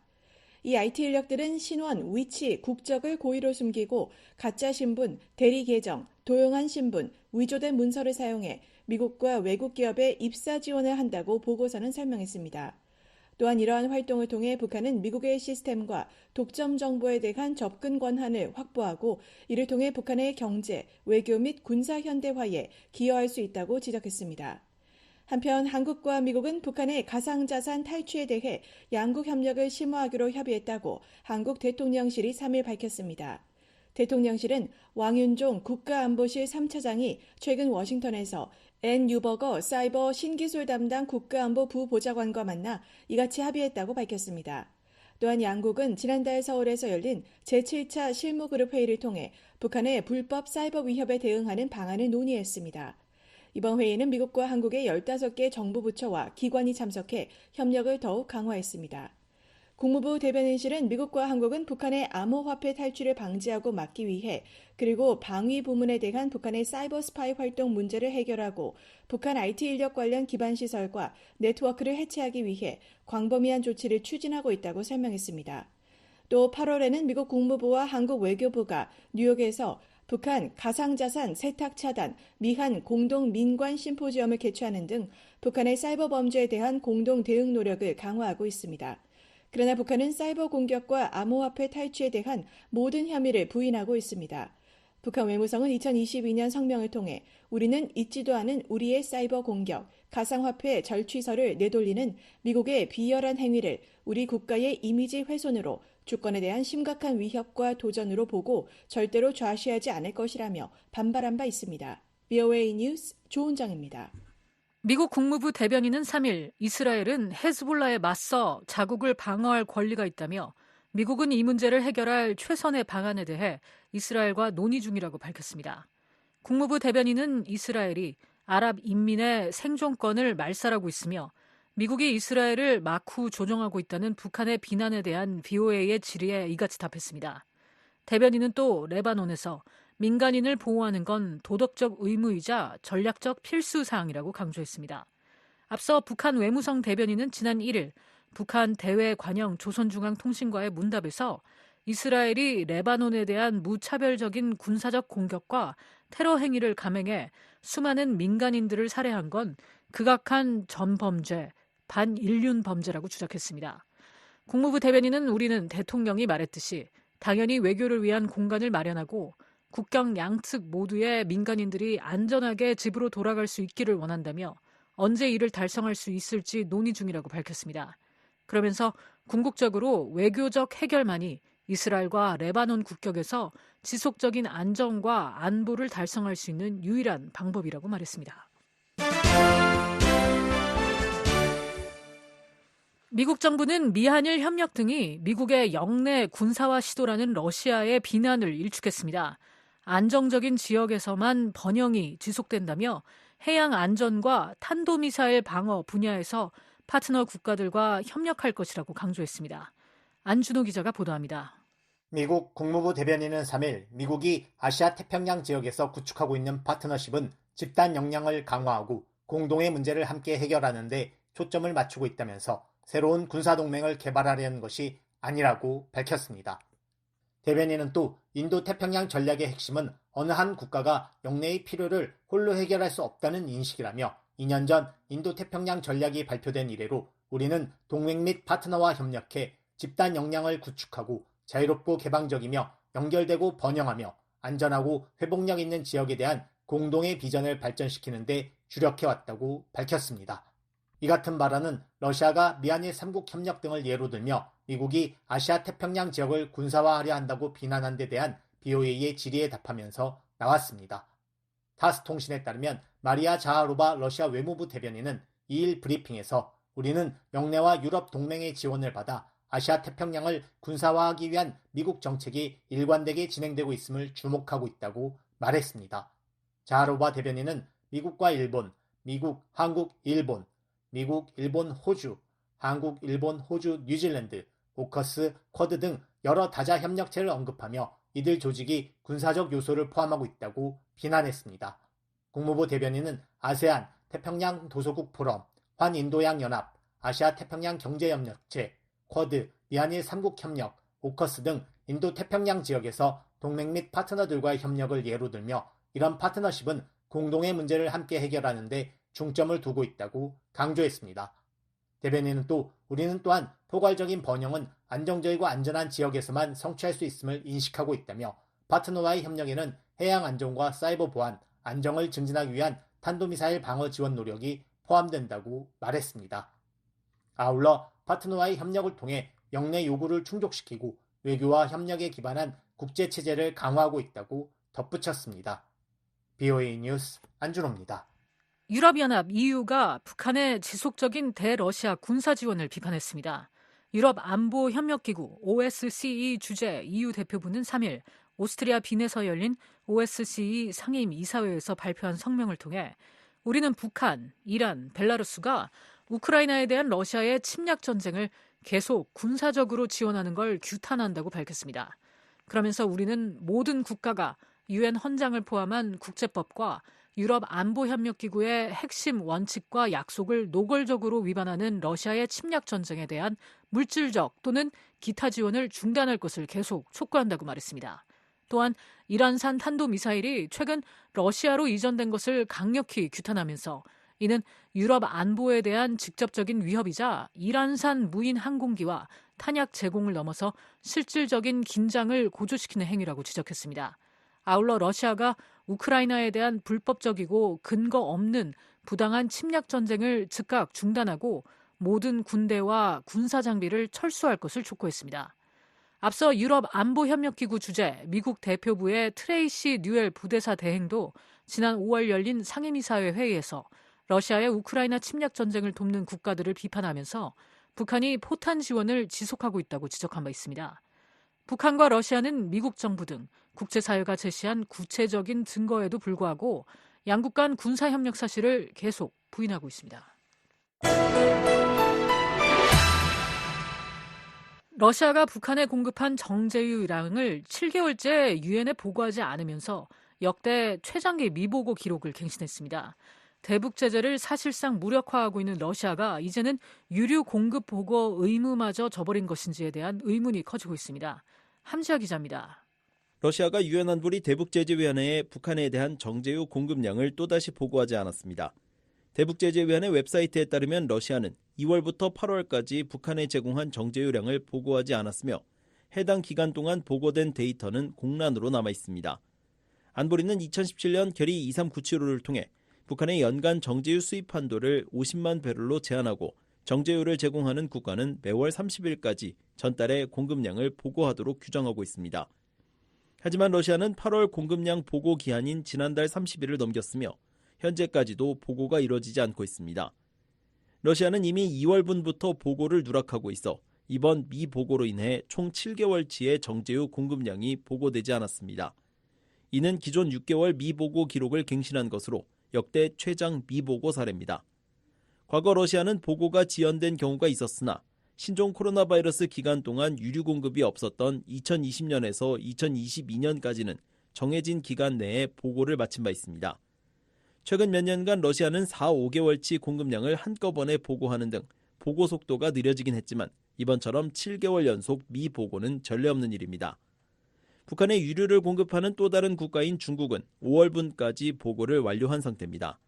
이 IT 인력들은 신원, 위치, 국적을 고의로 숨기고 가짜 신분, 대리 계정, 도용한 신분, 위조된 문서를 사용해 미국과 외국 기업에 입사 지원을 한다고 보고서는 설명했습니다. 또한 이러한 활동을 통해 북한은 미국의 시스템과 독점 정보에 대한 접근 권한을 확보하고 이를 통해 북한의 경제, 외교 및 군사 현대화에 기여할 수 있다고 지적했습니다. 한편 한국과 미국은 북한의 가상자산 탈취에 대해 양국 협력을 심화하기로 협의했다고 한국 대통령실이 3일 밝혔습니다. 대통령실은 왕윤종 국가안보실 3차장이 최근 워싱턴에서 앤 유버거 사이버 신기술 담당 국가안보 부보좌관과 만나 이같이 합의했다고 밝혔습니다. 또한 양국은 지난달 서울에서 열린 제7차 실무그룹 회의를 통해 북한의 불법 사이버 위협에 대응하는 방안을 논의했습니다. 이번 회의는 미국과 한국의 15개 정부 부처와 기관이 참석해 협력을 더욱 강화했습니다. 국무부 대변인실은 미국과 한국은 북한의 암호화폐 탈취를 방지하고 막기 위해 그리고 방위 부문에 대한 북한의 사이버 스파이 활동 문제를 해결하고 북한 IT 인력 관련 기반 시설과 네트워크를 해체하기 위해 광범위한 조치를 추진하고 있다고 설명했습니다. 또 8월에는 미국 국무부와 한국 외교부가 뉴욕에서 북한 가상자산 세탁 차단 미한 공동 민관 심포지엄을 개최하는 등 북한의 사이버 범죄에 대한 공동 대응 노력을 강화하고 있습니다. 그러나 북한은 사이버 공격과 암호화폐 탈취에 대한 모든 혐의를 부인하고 있습니다. 북한 외무성은 2022년 성명을 통해 우리는 잊지도 않은 우리의 사이버 공격, 가상화폐 절취설을 내돌리는 미국의 비열한 행위를 우리 국가의 이미지 훼손으로 주권에 대한 심각한 위협과 도전으로 보고 절대로 좌시하지 않을 것이라며 반발한 바 있습니다. VOA 뉴스 조은정입니다. 미국 국무부 대변인은 3일 이스라엘은 헤즈볼라에 맞서 자국을 방어할 권리가 있다며 미국은 이 문제를 해결할 최선의 방안에 대해 이스라엘과 논의 중이라고 밝혔습니다. 국무부 대변인은 이스라엘이 아랍 인민의 생존권을 말살하고 있으며 미국이 이스라엘을 마쿠 조종하고 있다는 북한의 비난에 대한 VOA의 질의에 이같이 답했습니다. 대변인은 또 레바논에서 민간인을 보호하는 건 도덕적 의무이자 전략적 필수 사항이라고 강조했습니다. 앞서 북한 외무성 대변인은 지난 1일 북한 대외관영 조선중앙통신과의 문답에서 이스라엘이 레바논에 대한 무차별적인 군사적 공격과 테러 행위를 감행해 수많은 민간인들을 살해한 건 극악한 전범죄, 반인륜 범죄라고 주장했습니다. 국무부 대변인은 우리는 대통령이 말했듯이 당연히 외교를 위한 공간을 마련하고 국경 양측 모두의 민간인들이 안전하게 집으로 돌아갈 수 있기를 원한다며 언제 이를 달성할 수 있을지 논의 중이라고 밝혔습니다. 그러면서 궁극적으로 외교적 해결만이 이스라엘과 레바논 국격에서 지속적인 안정과 안보를 달성할 수 있는 유일한 방법이라고 말했습니다. 미국 정부는 미한일 협력 등이 미국의 영내 군사화 시도라는 러시아의 비난을 일축했습니다. 안정적인 지역에서만 번영이 지속된다며 해양 안전과 탄도미사일 방어 분야에서 파트너 국가들과 협력할 것이라고 강조했습니다. 안준호 기자가 보도합니다. 미국 국무부 대변인은 3일 미국이 아시아 태평양 지역에서 구축하고 있는 파트너십은 집단 역량을 강화하고 공동의 문제를 함께 해결하는 데 초점을 맞추고 있다면서 새로운 군사동맹을 개발하려는 것이 아니라고 밝혔습니다. 대변인은 또 인도태평양 전략의 핵심은 어느 한 국가가 영내의 필요를 홀로 해결할 수 없다는 인식이라며 2년 전 인도태평양 전략이 발표된 이래로 우리는 동맹 및 파트너와 협력해 집단 역량을 구축하고 자유롭고 개방적이며 연결되고 번영하며 안전하고 회복력 있는 지역에 대한 공동의 비전을 발전시키는 데 주력해왔다고 밝혔습니다. 이 같은 발언은 러시아가 미한일 3국 협력 등을 예로 들며 미국이 아시아 태평양 지역을 군사화하려 한다고 비난한 데 대한 BOA의 질의에 답하면서 나왔습니다. 타스 통신에 따르면 마리아 자하로바 러시아 외무부 대변인은 2일 브리핑에서 우리는 영내와 유럽 동맹의 지원을 받아 아시아 태평양을 군사화하기 위한 미국 정책이 일관되게 진행되고 있음을 주목하고 있다고 말했습니다. 자하로바 대변인은 미국과 일본, 미국, 한국, 일본, 미국, 일본, 호주, 한국, 일본, 호주, 뉴질랜드, 오커스, 쿼드 등 여러 다자 협력체를 언급하며 이들 조직이 군사적 요소를 포함하고 있다고 비난했습니다. 국무부 대변인은 아세안, 태평양 도서국 포럼, 환인도양 연합, 아시아 태평양 경제협력체, 쿼드, 미한일 3국 협력, 오커스 등 인도 태평양 지역에서 동맹 및 파트너들과의 협력을 예로 들며 이런 파트너십은 공동의 문제를 함께 해결하는 데 중점을 두고 있다고 강조했습니다. 대변인은 또 우리는 또한 포괄적인 번영은 안정적이고 안전한 지역에서만 성취할 수 있음을 인식하고 있다며 파트너와의 협력에는 해양 안전과 사이버 보안, 안정을 증진하기 위한 탄도미사일 방어 지원 노력이 포함된다고 말했습니다. 아울러 파트너와의 협력을 통해 영내 요구를 충족시키고 외교와 협력에 기반한 국제체제를 강화하고 있다고 덧붙였습니다. BOA 뉴스 안준호입니다. 유럽연합 EU가 북한의 지속적인 대러시아 군사 지원을 비판했습니다. 유럽 안보협력기구 OSCE 주재 EU 대표부는 3일 오스트리아 빈에서 열린 OSCE 상임 이사회에서 발표한 성명을 통해 우리는 북한, 이란, 벨라루스가 우크라이나에 대한 러시아의 침략 전쟁을 계속 군사적으로 지원하는 걸 규탄한다고 밝혔습니다. 그러면서 우리는 모든 국가가 유엔 헌장을 포함한 국제법과 유럽 안보협력기구의 핵심 원칙과 약속을 노골적으로 위반하는 러시아의 침략 전쟁에 대한 물질적 또는 기타 지원을 중단할 것을 계속 촉구한다고 말했습니다. 또한 이란산 탄도미사일이 최근 러시아로 이전된 것을 강력히 규탄하면서 이는 유럽 안보에 대한 직접적인 위협이자 이란산 무인 항공기와 탄약 제공을 넘어서 실질적인 긴장을 고조시키는 행위라고 지적했습니다. 아울러 러시아가 우크라이나에 대한 불법적이고 근거 없는 부당한 침략 전쟁을 즉각 중단하고 모든 군대와 군사 장비를 철수할 것을 촉구했습니다. 앞서 유럽 안보협력기구 주재 미국 대표부의 트레이시 뉴엘 부대사 대행도 지난 5월 열린 상임이사회 회의에서 러시아의 우크라이나 침략 전쟁을 돕는 국가들을 비판하면서 북한이 포탄 지원을 지속하고 있다고 지적한 바 있습니다. 북한과 러시아는 미국 정부 등 국제사회가 제시한 구체적인 증거에도 불구하고 양국 간 군사협력 사실을 계속 부인하고 있습니다. 러시아가 북한에 공급한 정제유량을 7개월째 유엔에 보고하지 않으면서 역대 최장기 미보고 기록을 갱신했습니다. 대북 제재를 사실상 무력화하고 있는 러시아가 이제는 유류 공급 보고 의무마저 저버린 것인지에 대한 의문이 커지고 있습니다. 함지아 기자입니다. 러시아가 유엔 안보리 대북제재위원회에 북한에 대한 정제유 공급량을 또다시 보고하지 않았습니다. 대북제재위원회 웹사이트에 따르면 러시아는 2월부터 8월까지 북한에 제공한 정제유량을 보고하지 않았으며 해당 기간 동안 보고된 데이터는 공란으로 남아 있습니다. 안보리는 2017년 결의 23975를 통해 북한의 연간 정제유 수입 한도를 50만 배럴로 제한하고 정제유를 제공하는 국가는 매월 30일까지 전달의 공급량을 보고하도록 규정하고 있습니다. 하지만 러시아는 8월 공급량 보고 기한인 지난달 30일을 넘겼으며 현재까지도 보고가 이루어지지 않고 있습니다. 러시아는 이미 2월분부터 보고를 누락하고 있어 이번 미보고로 인해 총 7개월치의 정제유 공급량이 보고되지 않았습니다. 이는 기존 6개월 미보고 기록을 갱신한 것으로 역대 최장 미보고 사례입니다. 과거 러시아는 보고가 지연된 경우가 있었으나 신종 코로나 바이러스 기간 동안 유류 공급이 없었던 2020년에서 2022년까지는 정해진 기간 내에 보고를 마친 바 있습니다. 최근 몇 년간 러시아는 4, 5개월치 공급량을 한꺼번에 보고하는 등 보고 속도가 느려지긴 했지만 이번처럼 7개월 연속 미보고는 전례 없는 일입니다. 북한에 유류를 공급하는 또 다른 국가인 중국은 5월분까지 보고를 완료한 상태입니다.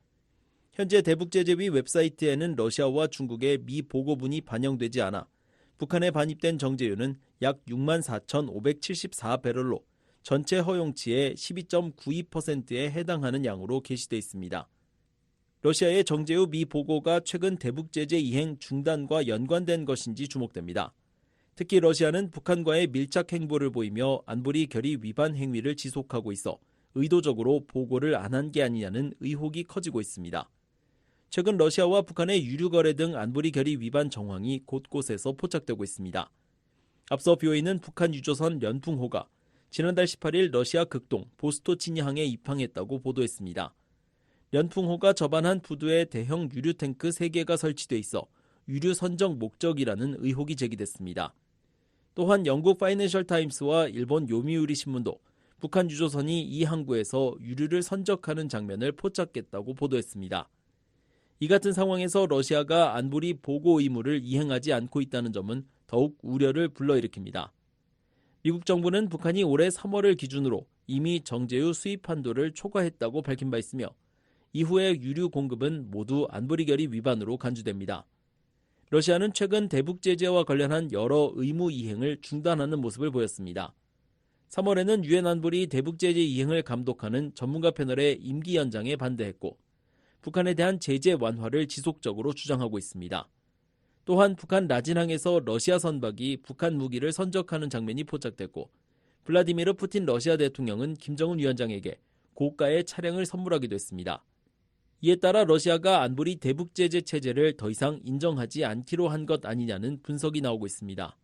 현재 대북제재위 웹사이트에는 러시아와 중국의 미보고분이 반영되지 않아 북한에 반입된 정제유는 약 64,574배럴로 전체 허용치의 12.92%에 해당하는 양으로 게시돼 있습니다. 러시아의 정제유 미보고가 최근 대북제재 이행 중단과 연관된 것인지 주목됩니다. 특히 러시아는 북한과의 밀착 행보를 보이며 안보리 결의 위반 행위를 지속하고 있어 의도적으로 보고를 안 한 게 아니냐는 의혹이 커지고 있습니다. 최근 러시아와 북한의 유류 거래 등 안보리 결의 위반 정황이 곳곳에서 포착되고 있습니다. 앞서 BOA는 북한 유조선 련풍호가 지난달 18일 러시아 극동 보스토치니항에 입항했다고 보도했습니다. 련풍호가 접안한 부두에 대형 유류 탱크 3개가 설치돼 있어 유류 선적 목적이라는 의혹이 제기됐습니다. 또한 영국 파이낸셜 타임스와 일본 요미우리 신문도 북한 유조선이 이 항구에서 유류를 선적하는 장면을 포착했다고 보도했습니다. 이 같은 상황에서 러시아가 안보리 보고 의무를 이행하지 않고 있다는 점은 더욱 우려를 불러일으킵니다. 미국 정부는 북한이 올해 3월을 기준으로 이미 정제유 수입 한도를 초과했다고 밝힌 바 있으며 이후의 유류 공급은 모두 안보리 결의 위반으로 간주됩니다. 러시아는 최근 대북 제재와 관련한 여러 의무 이행을 중단하는 모습을 보였습니다. 3월에는 유엔 안보리 대북 제재 이행을 감독하는 전문가 패널의 임기 연장에 반대했고 북한에 대한 제재 완화를 지속적으로 주장하고 있습니다. 또한 북한 라진항에서 러시아 선박이 북한 무기를 선적하는 장면이 포착됐고 블라디미르 푸틴 러시아 대통령은 김정은 위원장에게 고가의 차량을 선물하기도 했습니다. 이에 따라 러시아가 안보리 대북 제재 체제를 더 이상 인정하지 않기로 한 것 아니냐는 분석이 나오고 있습니다.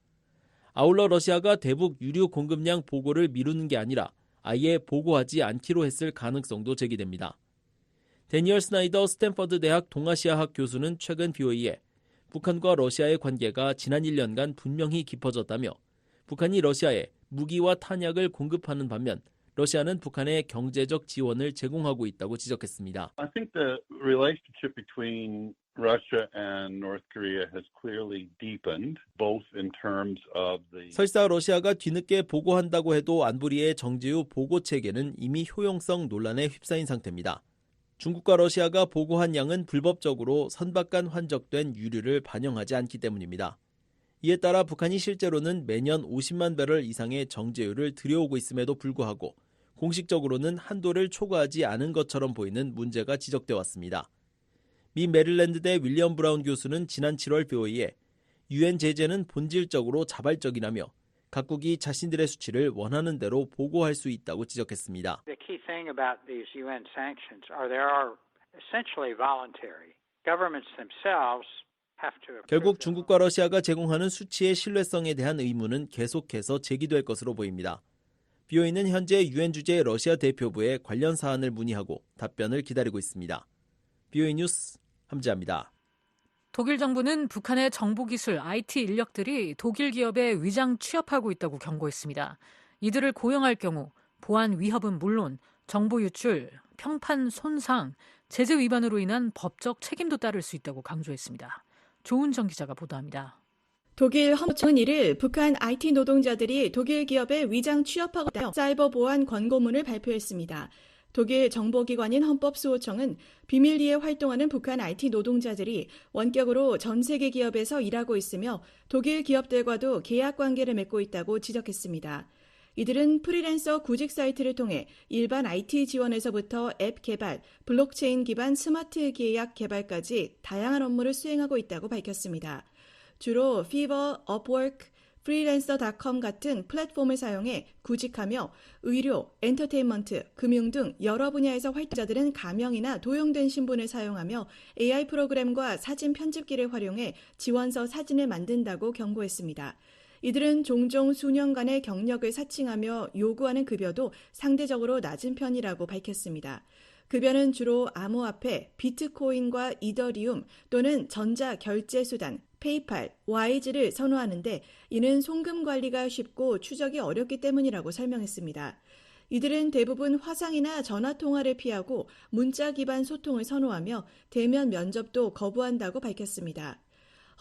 아울러 러시아가 대북 유류 공급량 보고를 미루는 게 아니라 아예 보고하지 않기로 했을 가능성도 제기됩니다. 데니얼 스나이더 스탠퍼드 대학 동아시아학 교수는 최근 BOA에 북한과 러시아의 관계가 지난 1년간 분명히 깊어졌다며 북한이 러시아에 무기와 탄약을 공급하는 반면 러시아는 북한에 경제적 지원을 제공하고 있다고 지적했습니다. I think the relationship between Russia and North Korea has clearly deepened, both in terms of the. 설사 러시아가 뒤늦게 보고한다고 해도 안보리의 정제후 보고 체계는 이미 효용성 논란에 휩싸인 상태입니다. 중국과 러시아가 보고한 양은 불법적으로 선박간 환적된 유류를 반영하지 않기 때문입니다. 이에 따라 북한이 실제로는 매년 50만 배럴 이상의 정제유를 들여오고 있음에도 불구하고 공식적으로는 한도를 초과하지 않은 것처럼 보이는 문제가 지적돼 왔습니다. 미 메릴랜드대 윌리엄 브라운 교수는 지난 7월 BOE에 유엔 제재는 본질적으로 자발적이라며 각국이 자신들의 수치를 원하는 대로 보고할 수 있다고 지적했습니다. The key thing about these UN sanctions are they are essentially voluntary. Governments themselves have to approve. 결국 중국과 러시아가 제공하는 수치의 신뢰성에 대한 의문은 계속해서 제기될 것으로 보입니다. BOE는 현재 유엔 주재 러시아 대표부에 관련 사안을 문의하고 답변을 기다리고 있습니다. BOE 뉴스 함지아입니다. 독일 정부는 북한의 정보기술 IT 인력들이 독일 기업에 위장 취업하고 있다고 경고했습니다. 이들을 고용할 경우 보안 위협은 물론 정보 유출, 평판 손상, 제재 위반으로 인한 법적 책임도 따를 수 있다고 강조했습니다. 조은정 기자가 보도합니다. 독일 헌법청은 1일 북한 IT 노동자들이 독일 기업에 위장 취업하고 있다며 사이버 보안 권고문을 발표했습니다. 독일 정보기관인 헌법수호청은 비밀리에 활동하는 북한 IT 노동자들이 원격으로 전 세계 기업에서 일하고 있으며 독일 기업들과도 계약 관계를 맺고 있다고 지적했습니다. 이들은 프리랜서 구직 사이트를 통해 일반 IT 지원에서부터 앱 개발, 블록체인 기반 스마트 계약 개발까지 다양한 업무를 수행하고 있다고 밝혔습니다. 주로 피버, 업워크, 프리랜서.com 같은 플랫폼을 사용해 구직하며 의료, 엔터테인먼트, 금융 등 여러 분야에서 활동자들은 가명이나 도용된 신분을 사용하며 AI 프로그램과 사진 편집기를 활용해 지원서 사진을 만든다고 경고했습니다. 이들은 종종 수년간의 경력을 사칭하며 요구하는 급여도 상대적으로 낮은 편이라고 밝혔습니다. 급여는 주로 암호화폐, 비트코인과 이더리움 또는 전자 결제 수단, 페이팔, 와이즈를 선호하는데 이는 송금 관리가 쉽고 추적이 어렵기 때문이라고 설명했습니다. 이들은 대부분 화상이나 전화 통화를 피하고 문자 기반 소통을 선호하며 대면 면접도 거부한다고 밝혔습니다.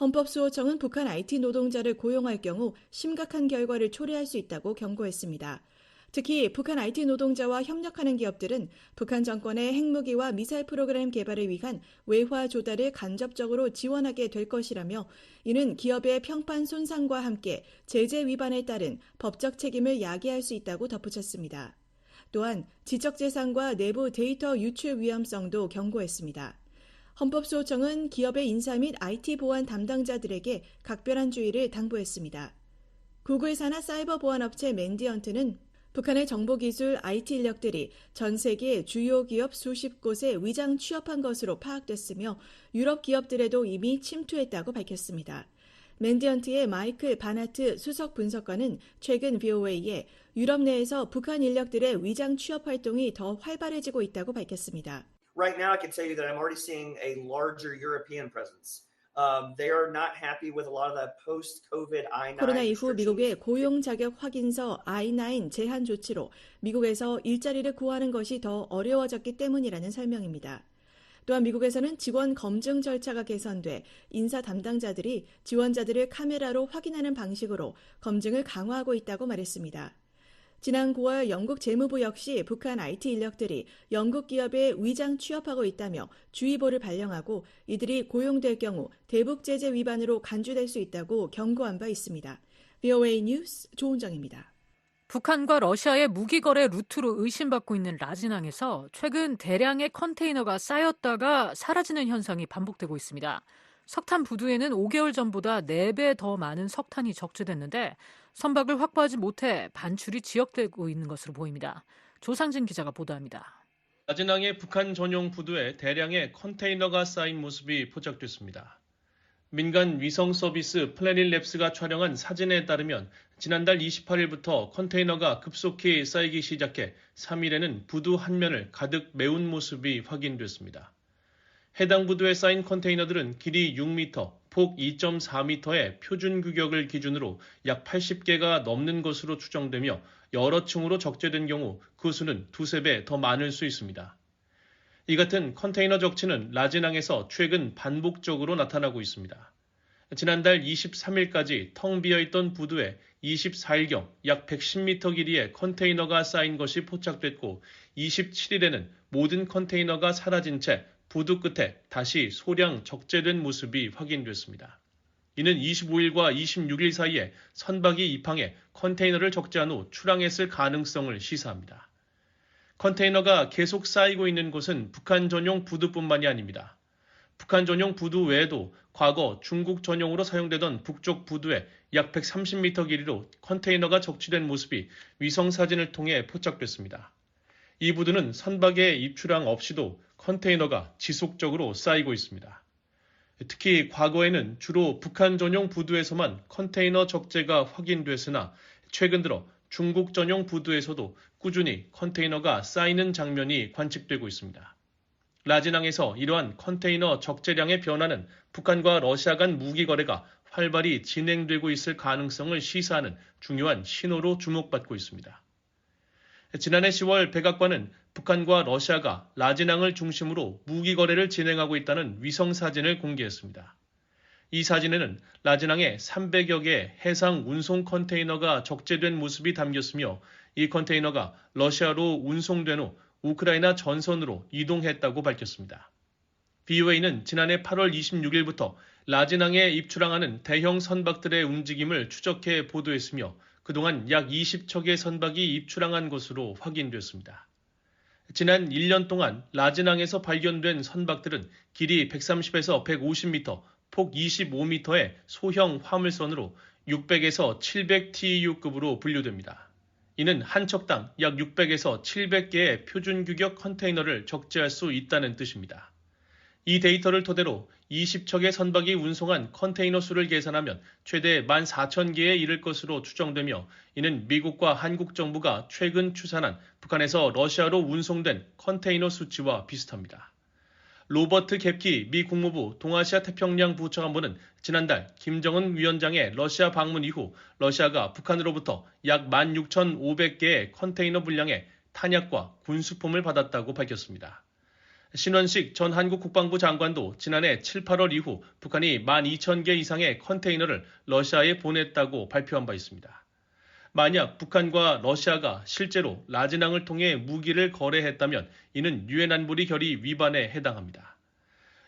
헌법수호청은 북한 IT 노동자를 고용할 경우 심각한 결과를 초래할 수 있다고 경고했습니다. 특히 북한 IT 노동자와 협력하는 기업들은 북한 정권의 핵무기와 미사일 프로그램 개발을 위한 외화 조달을 간접적으로 지원하게 될 것이라며 이는 기업의 평판 손상과 함께 제재 위반에 따른 법적 책임을 야기할 수 있다고 덧붙였습니다. 또한 지적재산과 내부 데이터 유출 위험성도 경고했습니다. 헌법수호청은 기업의 인사 및 IT 보안 담당자들에게 각별한 주의를 당부했습니다. 구글 산하 사이버 보안업체 맨디언트는 북한의 정보기술 IT 인력들이 전 세계 주요 기업 수십 곳에 위장 취업한 것으로 파악됐으며 유럽 기업들에도 이미 침투했다고 밝혔습니다. 맨디언트의 마이클 바나트 수석 분석관은 최근 BOA에 유럽 내에서 북한 인력들의 위장 취업 활동이 더 활발해지고 있다고 밝혔습니다. Right now I can tell you that I'm already seeing a larger European presence. They are not happy with a lot of the post-COVID I-9 코로나 이후 미국의 고용 자격 확인서 I-9 제한 조치로 미국에서 일자리를 구하는 것이 더 어려워졌기 때문이라는 설명입니다. 또한 미국에서는 직원 검증 절차가 개선돼 인사 담당자들이 지원자들을 카메라로 확인하는 방식으로 검증을 강화하고 있다고 말했습니다. 지난 9월 영국 재무부 역시 북한 IT 인력들이 영국 기업에 위장 취업하고 있다며 주의보를 발령하고 이들이 고용될 경우 대북 제재 위반으로 간주될 수 있다고 경고한 바 있습니다. VOA 뉴스 조은정입니다. 북한과 러시아의 무기 거래 루트로 의심받고 있는 라진항에서 최근 대량의 컨테이너가 쌓였다가 사라지는 현상이 반복되고 있습니다. 석탄 부두에는 5개월 전보다 4배 더 많은 석탄이 적재됐는데 선박을 확보하지 못해 반출이 지역되고 있는 것으로 보입니다. 조상진 기자가 보도합니다. 라진항의 북한 전용 부두에 대량의 컨테이너가 쌓인 모습이 포착됐습니다. 민간 위성 서비스 플래닛랩스가 촬영한 사진에 따르면 지난달 28일부터 컨테이너가 급속히 쌓이기 시작해 3일에는 부두 한 면을 가득 메운 모습이 확인됐습니다. 해당 부두에 쌓인 컨테이너들은 길이 6m, 폭 2.4m의 표준 규격을 기준으로 약 80개가 넘는 것으로 추정되며 여러 층으로 적재된 경우 그 수는 두세 배 더 많을 수 있습니다. 이 같은 컨테이너 적치는 라진항에서 최근 반복적으로 나타나고 있습니다. 지난달 23일까지 텅 비어있던 부두에 24일경 약 110m 길이의 컨테이너가 쌓인 것이 포착됐고 27일에는 모든 컨테이너가 사라진 채 부두 끝에 다시 소량 적재된 모습이 확인됐습니다. 이는 25일과 26일 사이에 선박이 입항해 컨테이너를 적재한 후 출항했을 가능성을 시사합니다. 컨테이너가 계속 쌓이고 있는 곳은 북한 전용 부두뿐만이 아닙니다. 북한 전용 부두 외에도 과거 중국 전용으로 사용되던 북쪽 부두에 약 130m 길이로 컨테이너가 적치된 모습이 위성 사진을 통해 포착됐습니다. 이 부두는 선박의 입출항 없이도 컨테이너가 지속적으로 쌓이고 있습니다. 특히 과거에는 주로 북한 전용 부두에서만 컨테이너 적재가 확인됐으나 최근 들어 중국 전용 부두에서도 꾸준히 컨테이너가 쌓이는 장면이 관측되고 있습니다. 라진항에서 이러한 컨테이너 적재량의 변화는 북한과 러시아 간 무기 거래가 활발히 진행되고 있을 가능성을 시사하는 중요한 신호로 주목받고 있습니다. 지난해 10월 백악관은 북한과 러시아가 라진항을 중심으로 무기 거래를 진행하고 있다는 위성 사진을 공개했습니다. 이 사진에는 라진항에 300여 개의 해상 운송 컨테이너가 적재된 모습이 담겼으며 이 컨테이너가 러시아로 운송된 후 우크라이나 전선으로 이동했다고 밝혔습니다. BOA는 지난해 8월 26일부터 라진항에 입출항하는 대형 선박들의 움직임을 추적해 보도했으며 그동안 약 20척의 선박이 입출항한 것으로 확인됐습니다. 지난 1년 동안 라진항에서 발견된 선박들은 길이 130에서 150m, 폭 25m의 소형 화물선으로 600에서 700TEU급으로 분류됩니다. 이는 한 척당 약 600에서 700개의 표준 규격 컨테이너를 적재할 수 있다는 뜻입니다. 이 데이터를 토대로 20척의 선박이 운송한 컨테이너 수를 계산하면 최대 14,000개에 이를 것으로 추정되며 이는 미국과 한국 정부가 최근 추산한 북한에서 러시아로 운송된 컨테이너 수치와 비슷합니다. 로버트 갭키 미 국무부 동아시아 태평양 부차관보는 지난달 김정은 위원장의 러시아 방문 이후 러시아가 북한으로부터 약 16,500개의 컨테이너 분량의 탄약과 군수품을 받았다고 밝혔습니다. 신원식 전 한국 국방부 장관도 지난해 7, 8월 이후 북한이 12,000개 이상의 컨테이너를 러시아에 보냈다고 발표한 바 있습니다. 만약 북한과 러시아가 실제로 라진항을 통해 무기를 거래했다면 이는 유엔 안보리 결의 위반에 해당합니다.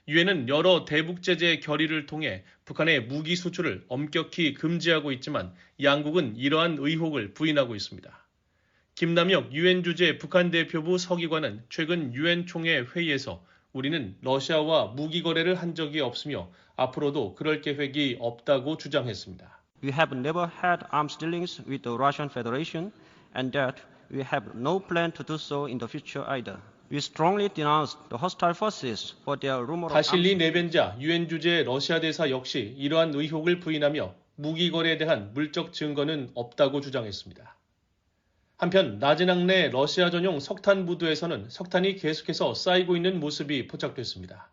유엔은 여러 대북 제재 결의를 통해 북한의 무기 수출을 엄격히 금지하고 있지만 양국은 이러한 의혹을 부인하고 있습니다. 김남혁 유엔 주재 북한 대표부 서기관은 최근 유엔 총회 회의에서 우리는 러시아와 무기 거래를 한 적이 없으며 앞으로도 그럴 계획이 없다고 주장했습니다. We have never had arms dealings with the Russian Federation and that we have no plan to do so in the future either. We strongly denounce the hostile forces for their rumor of 바실리 네벤자 유엔 주재 러시아 대사 역시 이러한 의혹을 부인하며 무기 거래에 대한 물적 증거는 없다고 주장했습니다. 한편 라진항 내 러시아 전용 석탄 부두에서는 석탄이 계속해서 쌓이고 있는 모습이 포착됐습니다.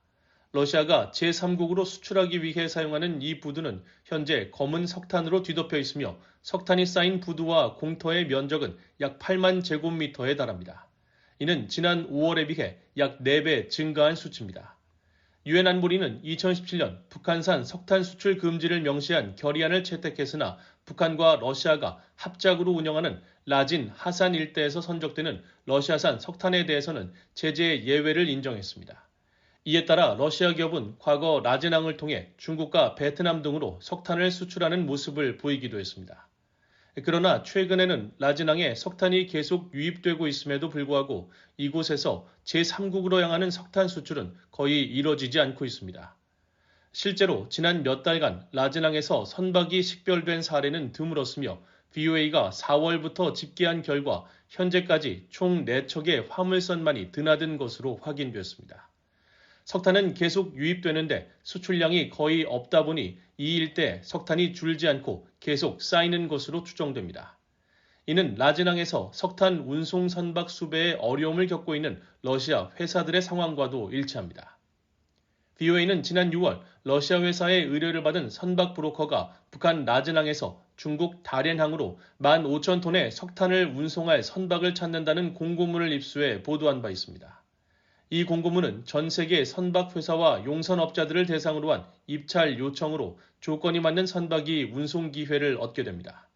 러시아가 제3국으로 수출하기 위해 사용하는 이 부두는 현재 검은 석탄으로 뒤덮여 있으며 석탄이 쌓인 부두와 공터의 면적은 약 8만 제곱미터에 달합니다. 이는 지난 5월에 비해 약 4배 증가한 수치입니다. 유엔 안보리는 2017년 북한산 석탄 수출 금지를 명시한 결의안을 채택했으나 북한과 러시아가 합작으로 운영하는 라진 하산 일대에서 선적되는 러시아산 석탄에 대해서는 제재 예외를 인정했습니다. 이에 따라 러시아 기업은 과거 라진항을 통해 중국과 베트남 등으로 석탄을 수출하는 모습을 보이기도 했습니다. 그러나 최근에는 라진항에 석탄이 계속 유입되고 있음에도 불구하고 이곳에서 제3국으로 향하는 석탄 수출은 거의 이뤄지지 않고 있습니다. 실제로 지난 몇 달간 라진항에서 선박이 식별된 사례는 드물었으며 BOA가 4월부터 집계한 결과 현재까지 총 4척의 화물선만이 드나든 것으로 확인됐습니다. 석탄은 계속 유입되는데 수출량이 거의 없다 보니 이 일대 석탄이 줄지 않고 계속 쌓이는 것으로 추정됩니다. 이는 라진항에서 석탄 운송 선박 수배에 어려움을 겪고 있는 러시아 회사들의 상황과도 일치합니다. VOA는 지난 6월 러시아 회사의 의뢰를 받은 선박 브로커가 북한 라즈낭에서 중국 다롄항으로 15,000톤의 석탄을 운송할 선박을 찾는다는 공고문을 입수해 보도한 바 있습니다. 이 공고문은 전 세계 선박 회사와 용선업자들을 대상으로 한 입찰 요청으로 조건이 맞는 선박이 운송 기회를 얻게 됩니다.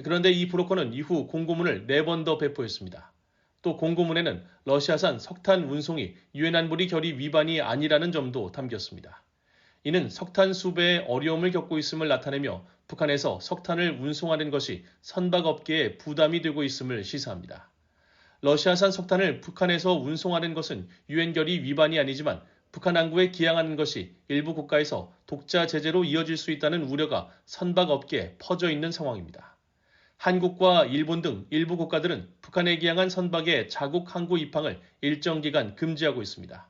그런데 이 브로커는 이후 공고문을 4번 더 배포했습니다. 또 공고문에는 러시아산 석탄 운송이 유엔 안보리 결의 위반이 아니라는 점도 담겼습니다. 이는 석탄 수배에 어려움을 겪고 있음을 나타내며 북한에서 석탄을 운송하는 것이 선박업계에 부담이 되고 있음을 시사합니다. 러시아산 석탄을 북한에서 운송하는 것은 유엔 결의 위반이 아니지만 북한 항구에 기항하는 것이 일부 국가에서 독자 제재로 이어질 수 있다는 우려가 선박업계에 퍼져 있는 상황입니다. 한국과 일본 등 일부 국가들은 북한에 기항한 선박의 자국 항구 입항을 일정 기간 금지하고 있습니다.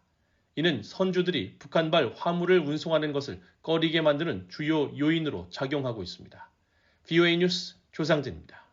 이는 선주들이 북한발 화물을 운송하는 것을 꺼리게 만드는 주요 요인으로 작용하고 있습니다. VOA 뉴스 조상진입니다.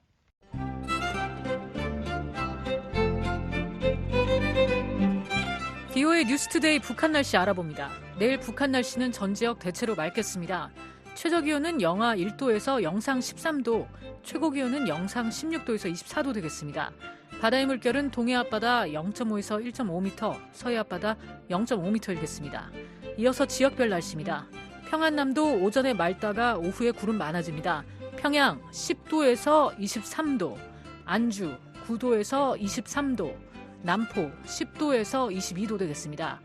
VOA 뉴스투데이 북한 날씨 알아봅니다. 내일 북한 날씨는 전 지역 대체로 맑겠습니다. 최저기온은 영하 1도에서 영상 13도, 최고기온은 영상 16도에서 24도 되겠습니다. 바다의 물결은 동해 앞바다 0.5에서 1.5m, 서해 앞바다 0.5m이겠습니다. 이어서 지역별 날씨입니다. 평안남도 오전에 맑다가 오후에 구름 많아집니다. 평양 10도에서 23도, 안주 9도에서 23도, 남포 10도에서 22도 되겠습니다.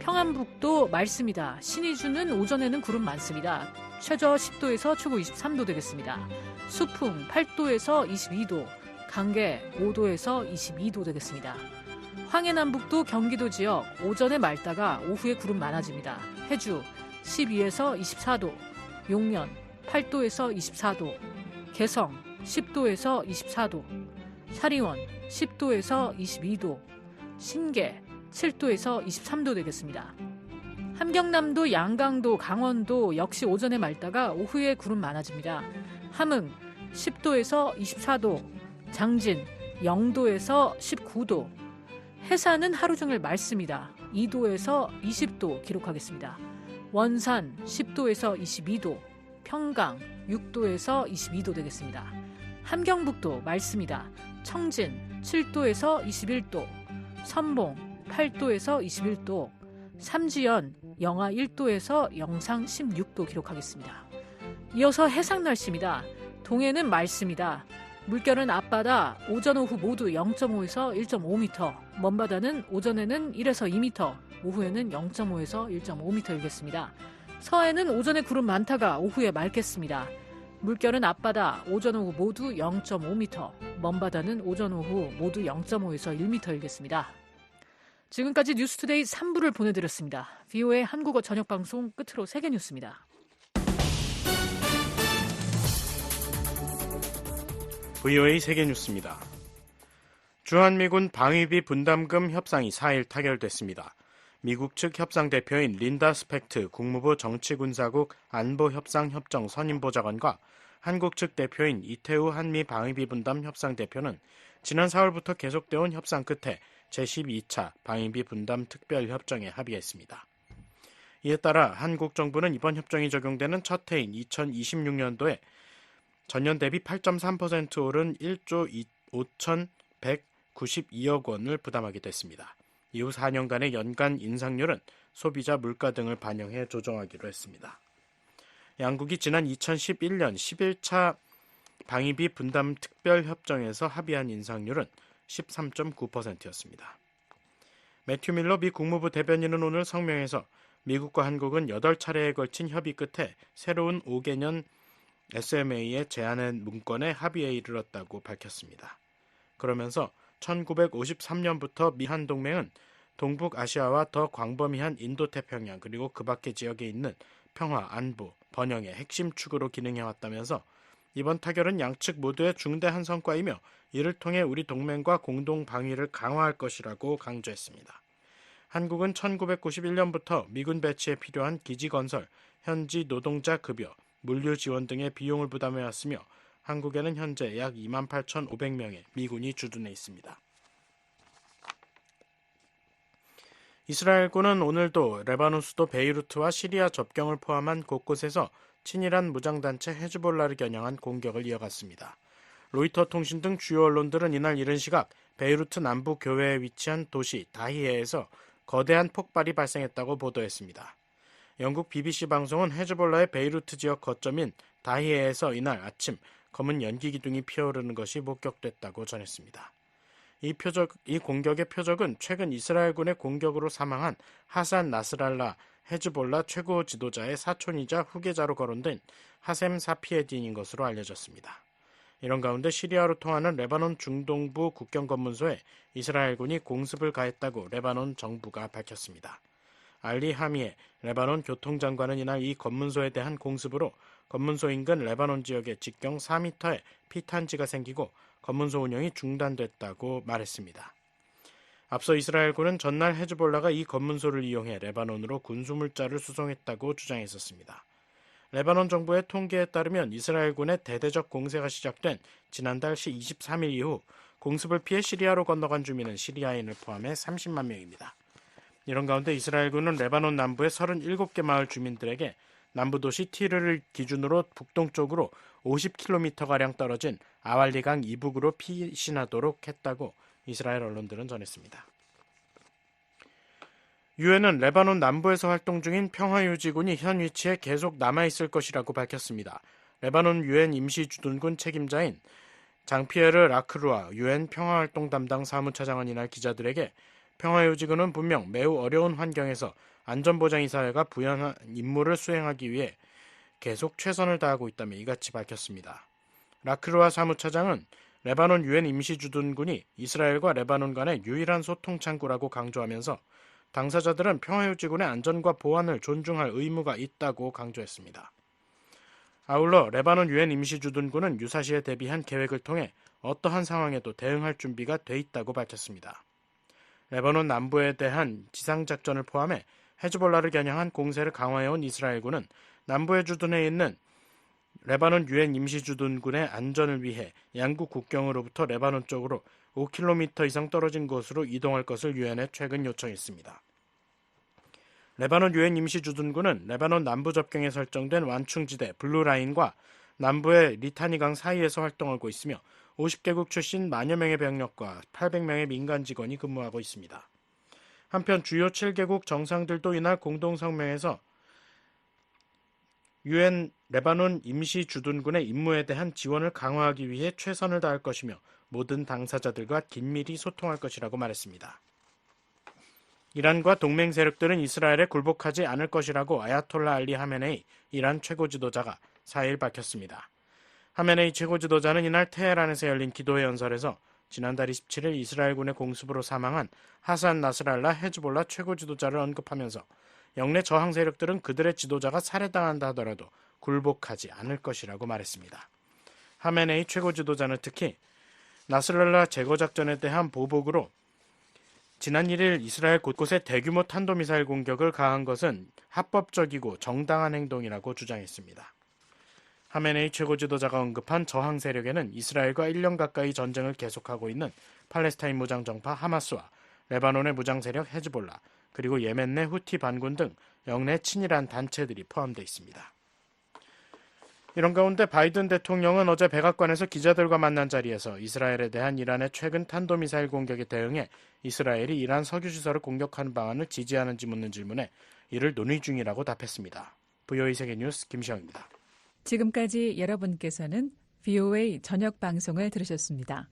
평안북도 맑습니다. 신의주는 오전에는 구름 많습니다. 최저 10도에서 최고 23도 되겠습니다. 수풍 8도에서 22도, 강계 5도에서 22도 되겠습니다. 황해남북도 경기도 지역 오전에 맑다가 오후에 구름 많아집니다. 해주 12에서 24도, 용년 8도에서 24도, 개성 10도에서 24도, 사리원 10도에서 22도, 신계 7도에서 23도 되겠습니다. 함경남도, 양강도, 강원도 역시 오전에 맑다가 오후에 구름 많아집니다. 함흥 10도에서 24도, 장진 0도에서 19도, 해산은 하루 종일 맑습니다. 2도에서 20도 기록하겠습니다. 원산 10도에서 22도, 평강 6도에서 22도 되겠습니다. 함경북도 맑습니다. 청진 7도에서 21도, 선봉 8도에서 21도, 삼지연 영하 1도에서 영상 16도 기록하겠습니다. 이어서 해상 날씨입니다. 동해는 맑습니다. 물결은 앞바다 오전 오후 모두 0.5에서 1.5m, 먼바다는 오전에는 1에서 2m, 오후에는 0.5에서 1.5m이겠습니다. 서해는 오전에 구름 많다가 오후에 맑겠습니다. 물결은 앞바다 오전 오후 모두 0.5m, 먼바다는 오전 오후 모두 0.5에서 1m이겠습니다. 지금까지 뉴스투데이 3부를 보내드렸습니다. VOA 한국어 저녁방송 끝으로 세계 뉴스입니다. VOA 세계 뉴스입니다. 주한미군 방위비 분담금 협상이 4일 타결됐습니다. 미국 측 협상 대표인 린다 스펙트 국무부 정치군사국 안보협상협정 선임보좌관과 한국 측 대표인 이태우 한미 방위비 분담 협상 대표는 지난 4월부터 계속되어온 협상 끝에 제12차 방위비 분담 특별협정에 합의했습니다. 이에 따라 한국 정부는 이번 협정이 적용되는 첫 해인 2026년도에 전년 대비 8.3% 오른 1조 5,192억 원을 부담하게 됐습니다. 이후 4년간의 연간 인상률은 소비자 물가 등을 반영해 조정하기로 했습니다. 양국이 지난 2011년 11차 방위비 분담 특별협정에서 합의한 인상률은 13.9%였습니다. 매튜 밀러 미 국무부 대변인은 오늘 성명에서 미국과 한국은 8차례에 걸친 협의 끝에 새로운 5개년 SMA의 제안한 문건에 합의에 이르렀다고 밝혔습니다. 그러면서 1953년부터 미한 동맹은 동북아시아와 더 광범위한 인도태평양 그리고 그 밖의 지역에 있는 평화, 안보, 번영의 핵심 축으로 기능해왔다면서 이번 타결은 양측 모두의 중대한 성과이며 이를 통해 우리 동맹과 공동 방위를 강화할 것이라고 강조했습니다. 한국은 1991년부터 미군 배치에 필요한 기지 건설, 현지 노동자 급여, 물류 지원 등의 비용을 부담해왔으며 한국에는 현재 약 28,500명의 미군이 주둔해 있습니다. 이스라엘군은 오늘도 레바논 수도 베이루트와 시리아 접경을 포함한 곳곳에서 친이란 무장단체 헤즈볼라를 겨냥한 공격을 이어갔습니다. 로이터 통신 등 주요 언론들은 이날 이른 시각 베이루트 남부 교외에 위치한 도시 다히에에서 거대한 폭발이 발생했다고 보도했습니다. 영국 BBC 방송은 헤즈볼라의 베이루트 지역 거점인 다히에에서 이날 아침 검은 연기 기둥이 피어오르는 것이 목격됐다고 전했습니다. 이 공격의 표적은 최근 이스라엘군의 공격으로 사망한 하산 나스랄라 헤즈볼라 최고 지도자의 사촌이자 후계자로 거론된 하셈 사피에딘인 것으로 알려졌습니다. 이런 가운데 시리아로 통하는 레바논 중동부 국경 검문소에 이스라엘군이 공습을 가했다고 레바논 정부가 밝혔습니다. 알리 하미에 레바논 교통장관은 이날 이 검문소에 대한 공습으로 검문소 인근 레바논 지역의 직경 4m의 피탄지가 생기고 검문소 운영이 중단됐다고 말했습니다. 앞서 이스라엘군은 전날 헤즈볼라가 이 검문소를 이용해 레바논으로 군수물자를 수송했다고 주장했었습니다. 레바논 정부의 통계에 따르면 이스라엘군의 대대적 공세가 시작된 지난달 23일 이후 공습을 피해 시리아로 건너간 주민은 시리아인을 포함해 30만 명입니다. 이런 가운데 이스라엘군은 레바논 남부의 37개 마을 주민들에게 남부 도시 티르를 기준으로 북동쪽으로 50km가량 떨어진 아왈리강 이북으로 피신하도록 했다고 이스라엘 언론들은 전했습니다. 유엔은 레바논 남부에서 활동 중인 평화유지군이 현 위치에 계속 남아있을 것이라고 밝혔습니다. 레바논 유엔 임시주둔군 책임자인 장피에르 라크루아 유엔 평화활동 담당 사무차장은 이날 기자들에게 평화유지군은 분명 매우 어려운 환경에서 안전보장이사회가 부여한 임무를 수행하기 위해 계속 최선을 다하고 있다며 이같이 밝혔습니다. 라크루아 사무차장은 레바논 유엔 임시주둔군이 이스라엘과 레바논 간의 유일한 소통 창구라고 강조하면서 당사자들은 평화유지군의 안전과 보안을 존중할 의무가 있다고 강조했습니다. 아울러 레바논 유엔 임시주둔군은 유사시에 대비한 계획을 통해 어떠한 상황에도 대응할 준비가 돼 있다고 밝혔습니다. 레바논 남부에 대한 지상작전을 포함해 헤즈볼라를 겨냥한 공세를 강화해온 이스라엘군은 남부에 주둔해 있는 레바논 유엔 임시주둔군의 안전을 위해 양국 국경으로부터 레바논 쪽으로 5km 이상 떨어진 곳으로 이동할 것을 유엔에 최근 요청했습니다. 레바논 유엔 임시주둔군은 레바논 남부 접경에 설정된 완충지대 블루라인과 남부의 리타니강 사이에서 활동하고 있으며 50개국 출신 만여 명의 병력과 800명의 민간 직원이 근무하고 있습니다. 한편 주요 7개국 정상들도 이날 공동성명에서 유엔 레바논 임시주둔군의 임무에 대한 지원을 강화하기 위해 최선을 다할 것이며 모든 당사자들과 긴밀히 소통할 것이라고 말했습니다. 이란과 동맹 세력들은 이스라엘에 굴복하지 않을 것이라고 아야톨라 알리 하메네이 이란 최고 지도자가 4일 밝혔습니다. 하메네이 최고 지도자는 이날 테헤란에서 열린 기도회 연설에서 지난달 27일 이스라엘군의 공습으로 사망한 하산 나스랄라 헤즈볼라 최고 지도자를 언급하면서 영내 저항 세력들은 그들의 지도자가 살해당한다 하더라도 굴복하지 않을 것이라고 말했습니다. 하메네이 최고 지도자는 특히 나스랄라 제거 작전에 대한 보복으로 지난 1일 이스라엘 곳곳에 대규모 탄도미사일 공격을 가한 것은 합법적이고 정당한 행동이라고 주장했습니다. 하메네이 최고 지도자가 언급한 저항 세력에는 이스라엘과 1년 가까이 전쟁을 계속하고 있는 팔레스타인 무장정파 하마스와 레바논의 무장세력 헤즈볼라, 그리고 예멘 내 후티 반군 등 영내 친이란 단체들이 포함되어 있습니다. 이런 가운데 바이든 대통령은 어제 백악관에서 기자들과 만난 자리에서 이스라엘에 대한 이란의 최근 탄도미사일 공격에 대응해 이스라엘이 이란 석유시설을 공격하는 방안을 지지하는지 묻는 질문에 이를 논의 중이라고 답했습니다. VOA 세계뉴스 김시영입니다. 지금까지 여러분께서는 VOA 저녁 방송을 들으셨습니다.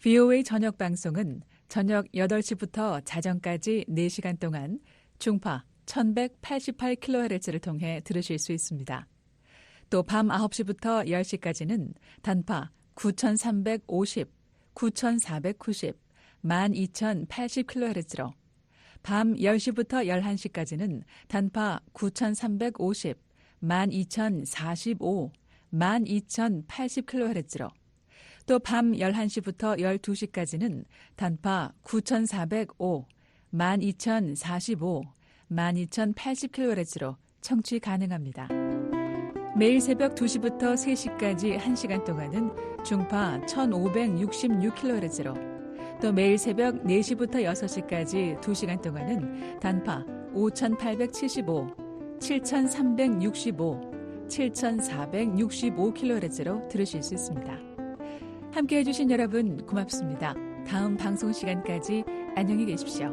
VOA 저녁 방송은 저녁 8시부터 자정까지 4시간 동안 중파 1188kHz를 통해 들으실 수 있습니다. 또 밤 9시부터 10시까지는 단파 9350, 9490, 12080kHz로 밤 10시부터 11시까지는 단파 9350, 12045, 12080kHz로 또 밤 11시부터 12시까지는 단파 9405, 12045, 12080kHz로 청취 가능합니다. 매일 새벽 2시부터 3시까지 1시간 동안은 중파 1566kHz로 또 매일 새벽 4시부터 6시까지 2시간 동안은 단파 5875, 7365, 7465kHz로 들으실 수 있습니다. 함께해 주신 여러분 고맙습니다. 다음 방송 시간까지 안녕히 계십시오.